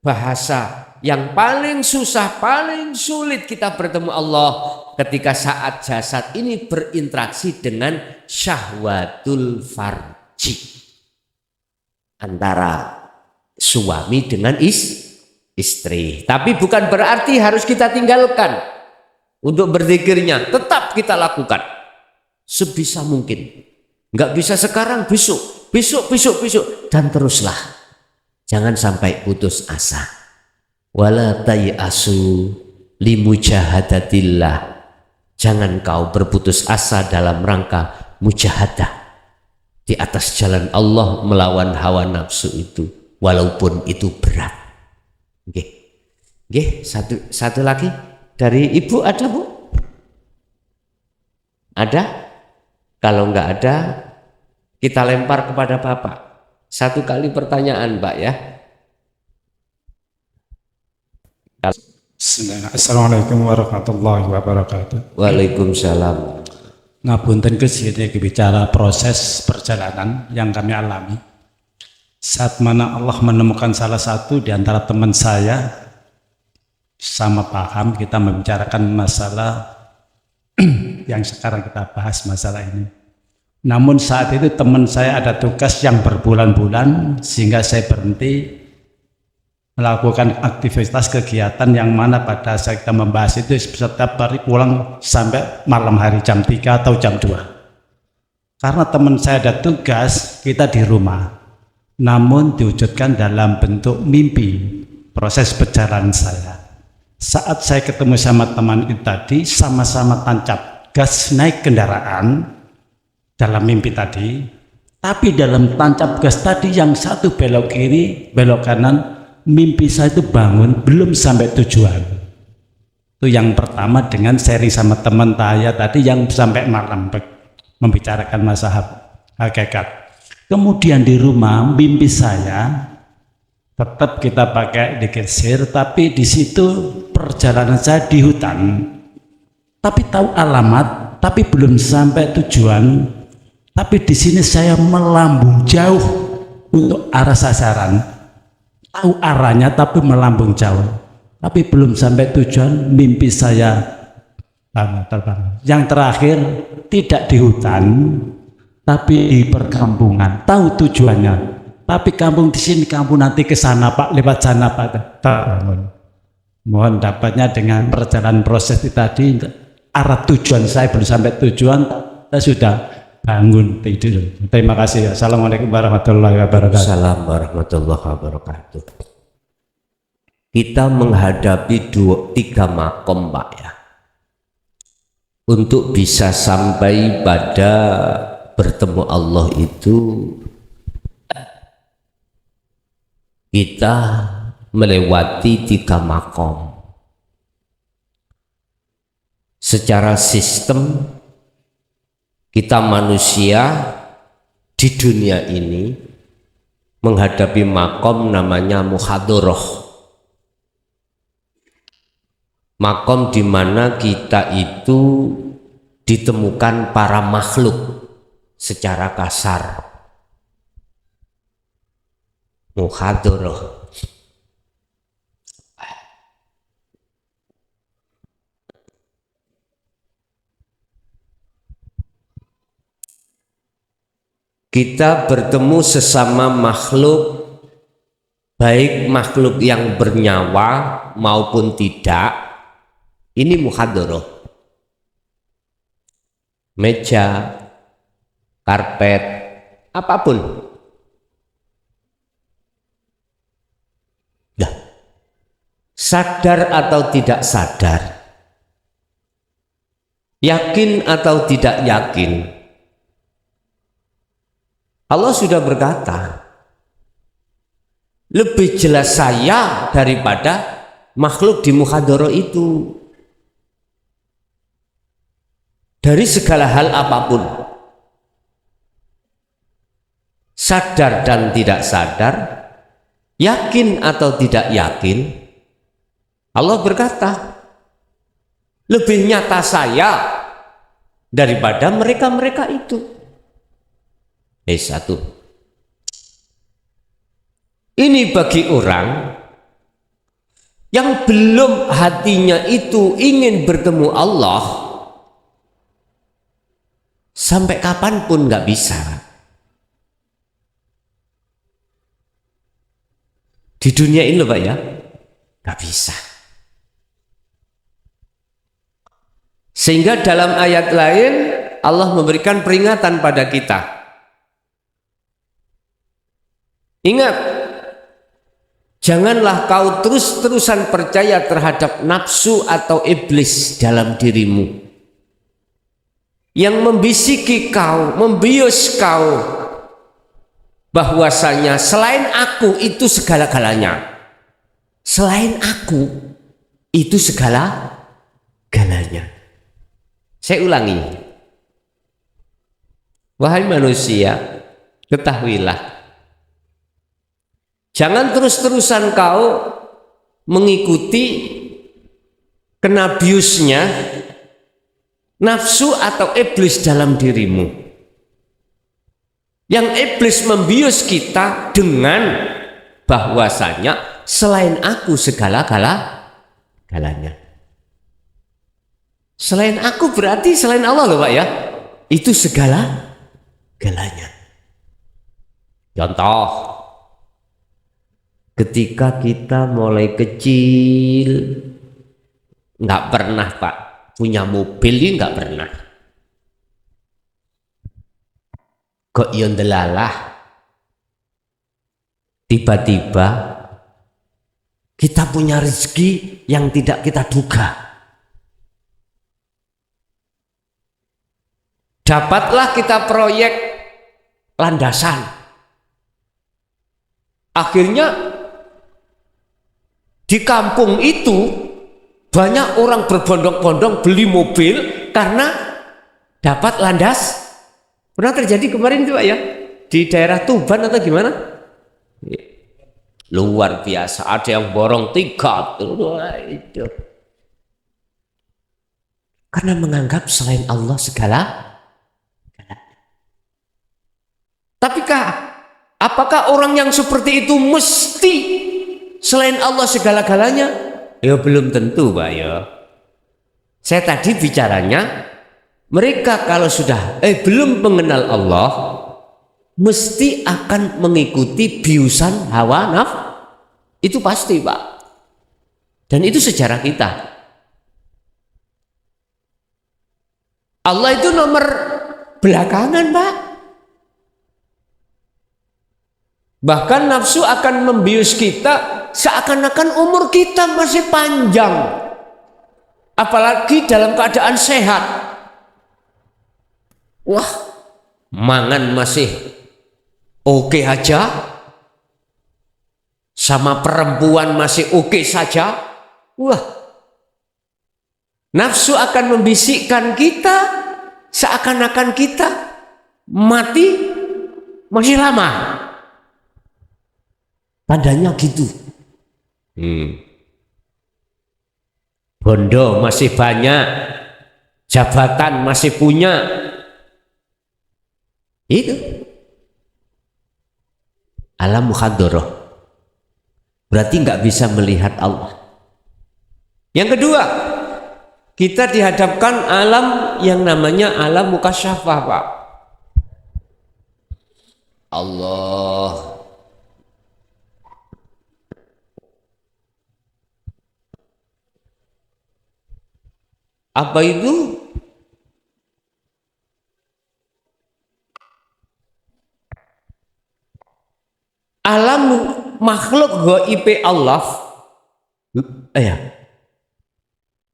bahasa yang paling susah, paling sulit kita bertemu Allah ketika saat jasad ini berinteraksi dengan syahwatul farji antara suami dengan istri. Tapi bukan berarti harus kita tinggalkan untuk berzikirnya. Tetap kita lakukan sebisa mungkin. Enggak bisa sekarang, besok, dan teruslah. Jangan sampai putus asa. Wala tayasu limujahadatillah. Jangan kau berputus asa dalam rangka mujahadah di atas jalan Allah melawan hawa nafsu itu, walaupun itu berat. Nggih, satu lagi dari Ibu ada, Bu? Ada? Kalau enggak ada, kita lempar kepada Bapak. Satu kali pertanyaan, Pak ya. Assalamualaikum warahmatullahi wabarakatuh. Waalaikumsalam. Ngapunten kesini bicara proses perjalanan yang kami alami. Saat mana Allah menemukan salah satu di antara teman saya, sama paham kita membicarakan masalah yang sekarang kita bahas masalah ini. Namun saat itu teman saya ada tugas yang berbulan-bulan sehingga saya berhenti melakukan aktivitas kegiatan yang mana pada saat kita membahas itu setiap hari pulang sampai malam hari jam 3 atau jam 2. Karena teman saya ada tugas, kita di rumah. Namun diwujudkan dalam bentuk mimpi proses perjalanan saya. Saat saya ketemu sama teman itu tadi, sama-sama tancap gas naik kendaraan dalam mimpi tadi, tapi dalam tancap gas tadi yang satu belok kiri, belok kanan, mimpi saya itu bangun belum sampai tujuan. Itu yang pertama dengan sharing sama teman saya tadi yang sampai malam membicarakan masalah hakikat. Kemudian di rumah mimpi saya tetap kita pakai dikesir, tapi di situ perjalanan saya di hutan, tapi tahu alamat, tapi belum sampai tujuan. Tapi di sini saya melambung jauh untuk arah sasaran. tahu arahnya tapi melambung jauh. Tapi belum sampai tujuan, mimpi saya terbang. Yang terakhir tidak di hutan, tapi di perkampungan. Tahu tujuannya. Tapi kampung di sini, kampung nanti ke sana Pak, lewat sana Pak. Mohon dapatnya dengan perjalanan proses tadi, arah tujuan saya belum sampai tujuan, saya sudah bangun tidur. Terima kasih. Assalamualaikum warahmatullahi wabarakatuh. Assalamualaikum warahmatullahi wabarakatuh. Kita menghadapi 3 makom Pak ya. Untuk bisa sampai pada bertemu Allah itu kita melewati 3 makom. Secara sistem kita manusia di dunia ini menghadapi makom namanya muhadharah. Makom di mana kita itu ditemukan para makhluk secara kasar. Muhadharah. Kita bertemu sesama makhluk, baik makhluk yang bernyawa maupun tidak. Ini muhadharah. Meja, karpet, apapun. Nah, sadar atau tidak sadar, yakin atau tidak yakin, Allah sudah berkata, lebih jelas saya daripada makhluk di muhadharah itu. Dari segala hal apapun, sadar dan tidak sadar, yakin atau tidak yakin, Allah berkata, lebih nyata saya daripada mereka-mereka itu. Satu. Ini bagi orang yang belum hatinya itu ingin bertemu Allah, sampai kapanpun nggak bisa. Di dunia ini loh Pak ya, nggak bisa. Sehingga dalam ayat lain Allah memberikan peringatan pada kita. Ingat, janganlah kau terus-terusan percaya terhadap nafsu atau iblis dalam dirimu yang membisiki kau, membius kau bahwasanya selain aku itu segala-galanya. Selain aku itu segala-galanya. Saya ulangi. Wahai manusia, ketahuilah, jangan terus-terusan kau mengikuti kena biusnya nafsu atau iblis dalam dirimu, yang iblis membius kita dengan bahwasanya selain aku segala-galanya. Selain aku berarti selain Allah loh Pak ya, itu segala-galanya. Contoh, ketika kita mulai kecil nggak pernah Pak punya mobil, ini nggak pernah. Kok yang delalah tiba-tiba kita punya rezeki yang tidak kita duga. Dapatlah kita proyek landasan. Akhirnya di kampung itu banyak orang berbondong-bondong beli mobil karena dapat landas. Pernah terjadi kemarin itu Pak ya, di daerah Tuban atau gimana? Luar biasa, ada yang borong 3 itu. Karena menganggap selain Allah segala. Tapi apakah orang yang seperti itu mesti selain Allah segala-galanya? Ya belum tentu, Pak ya. Saya tadi bicaranya mereka kalau sudah belum mengenal Allah mesti akan mengikuti biusan hawa nafsu. Itu pasti, Pak. Dan itu sejarah kita. Allah itu nomor belakangan, Pak. Bahkan nafsu akan membius kita seakan-akan umur kita masih panjang. Apalagi dalam keadaan sehat. Wah, mangan masih oke aja. Sama perempuan masih oke saja. Wah, nafsu akan membisikkan kita seakan-akan kita mati masih lama. Tandanya gitu. Bondo masih banyak, jabatan masih punya. Itu alam mukhadharah. Berarti nggak bisa melihat Allah. Yang kedua, kita dihadapkan alam yang namanya alam mukasyafah, Pak. Allah. Apa itu? Alam makhluk gaib Allah.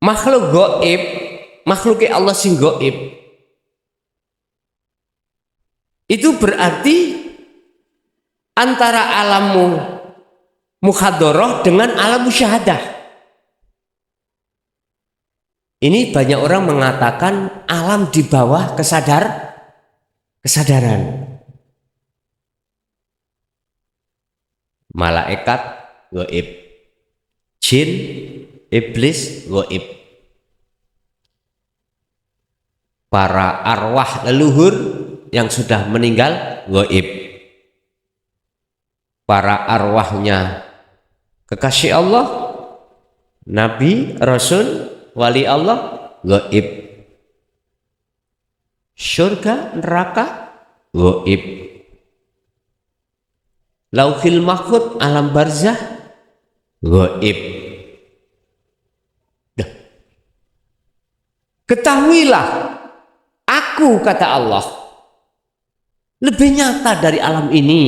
Makhluk gaib, makhluknya Allah sing gaib. Itu berarti antara alam mukhadharah dengan alam musyahadah. Ini banyak orang mengatakan alam di bawah kesadaran. Malaikat gaib, jin, iblis gaib. Para arwah leluhur yang sudah meninggal gaib. Para arwahnya kekasih Allah, nabi, rasul, wali Allah gaib. Surga, neraka gaib. Lauhil mahfud, alam barzah gaib. Ketahuilah, aku kata Allah lebih nyata dari alam ini.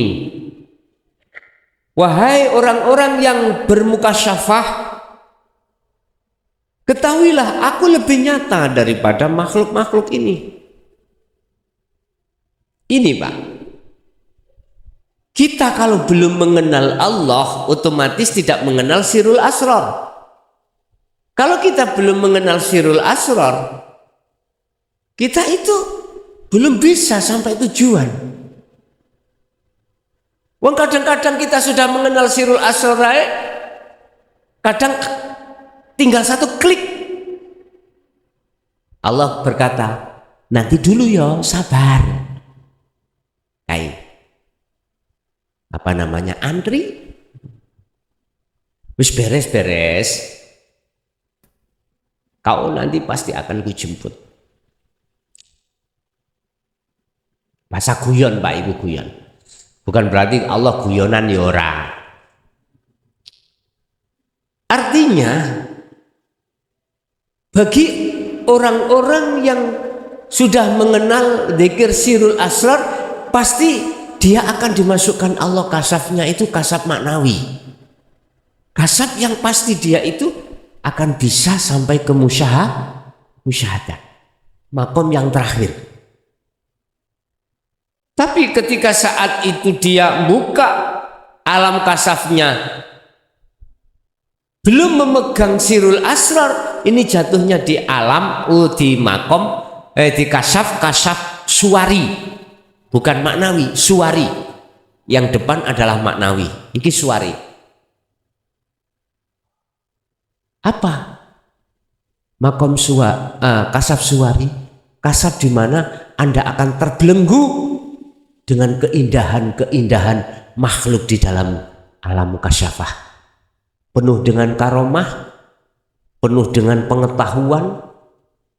Wahai orang-orang yang bermukasyafah, ketahuilah aku lebih nyata daripada makhluk-makhluk ini. Ini, Pak. Kita kalau belum mengenal Allah, otomatis tidak mengenal sirul asrar. Kalau kita belum mengenal sirul asrar, kita itu belum bisa sampai tujuan. Wong kadang-kadang kita sudah mengenal sirul asrar, kadang tinggal satu klik. Allah berkata, nanti dulu ya, sabar. Apa namanya, antri, wis beres-beres, kau nanti pasti akan kujemput. Bahasa guyon, Pak Ibu, guyon. Bukan berarti Allah guyonan ya ora. Artinya bagi orang-orang yang sudah mengenal dzikir sirul asrar, pasti dia akan dimasukkan Allah kasafnya itu kasaf maknawi. Kasaf yang pasti dia itu akan bisa sampai ke musyahadah. Makom yang terakhir. Tapi ketika saat itu dia buka alam kasafnya, belum memegang sirul asrar, ini jatuhnya di alam, di makom, di kasaf suwari. Bukan maknawi, suwari. Yang depan adalah maknawi. Ini suwari. Apa? Makom kasaf suwari. Kasaf di mana Anda akan terbelenggu dengan keindahan-keindahan makhluk di dalam alam mukasyafah. penuh dengan karomah, penuh dengan pengetahuan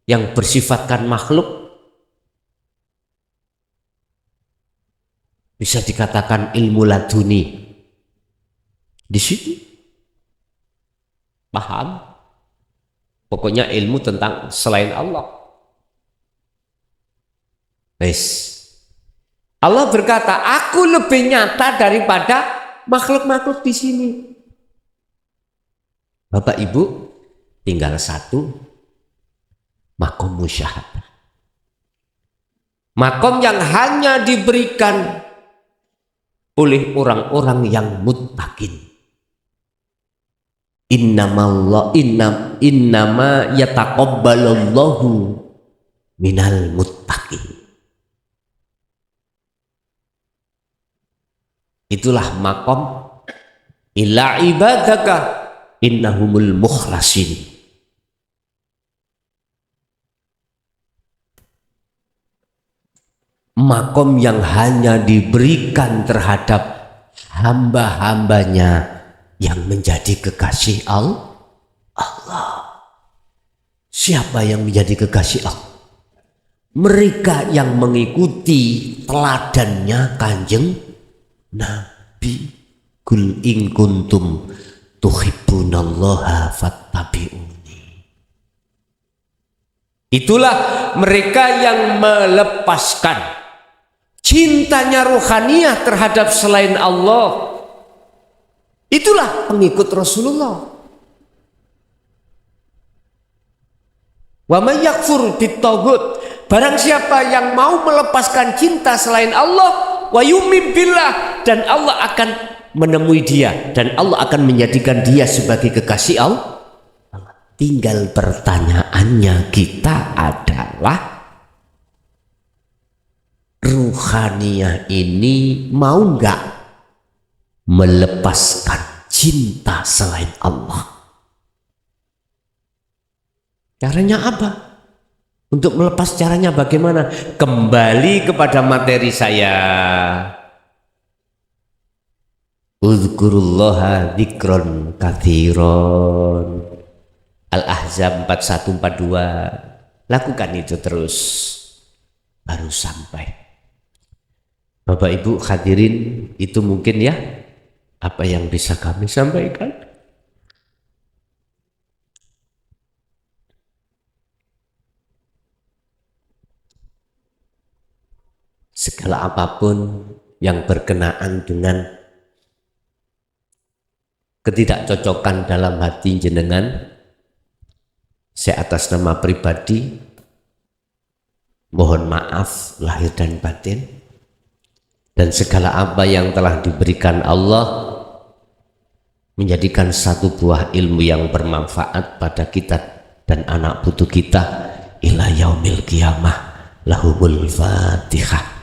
yang bersifatkan makhluk, bisa dikatakan ilmu laduni. Di situ paham, pokoknya ilmu tentang selain Allah. Allah berkata, aku lebih nyata daripada makhluk-makhluk di sini. Bapak Ibu, tinggal satu, makom musyahadah. Makom yang hanya diberikan oleh orang-orang yang muttaqin. Innama yataqabbalallahu minal muttaqin. Itulah makom illa ibadaka innahumul mukhlasin. Makom yang hanya diberikan terhadap hamba-hambanya yang menjadi kekasih Allah. Siapa yang menjadi kekasih Allah? Mereka yang mengikuti teladannya Kanjeng Nabi. Kul in kuntum tuhibbunallaha fattabi'uni. Itulah mereka yang melepaskan cintanya ruhaniyah terhadap selain Allah. Itulah pengikut Rasulullah. Wa may yakfur bitaghut, barang siapa yang mau melepaskan cinta selain Allah, wa yu'min billah, dan Allah akan menemui dia dan Allah akan menjadikan dia sebagai kekasih Allah. Tinggal pertanyaannya kita adalah, ruhaniyah ini mau nggak melepaskan cinta selain Allah? Caranya apa? Untuk melepas caranya bagaimana? Kembali kepada materi saya. Uzkurullaha dzikron katsiron. Al-Ahzab 4142. Lakukan itu terus, baru sampai. Bapak Ibu hadirin, itu mungkin ya apa yang bisa kami sampaikan. Segala apapun yang berkenaan dengan ketidakcocokan dalam hati jenengan, saya atas nama pribadi mohon maaf lahir dan batin, dan segala apa yang telah diberikan Allah menjadikan satu buah ilmu yang bermanfaat pada kita dan anak putu kita ila yaumil qiyamah. Lahumul Fatihah.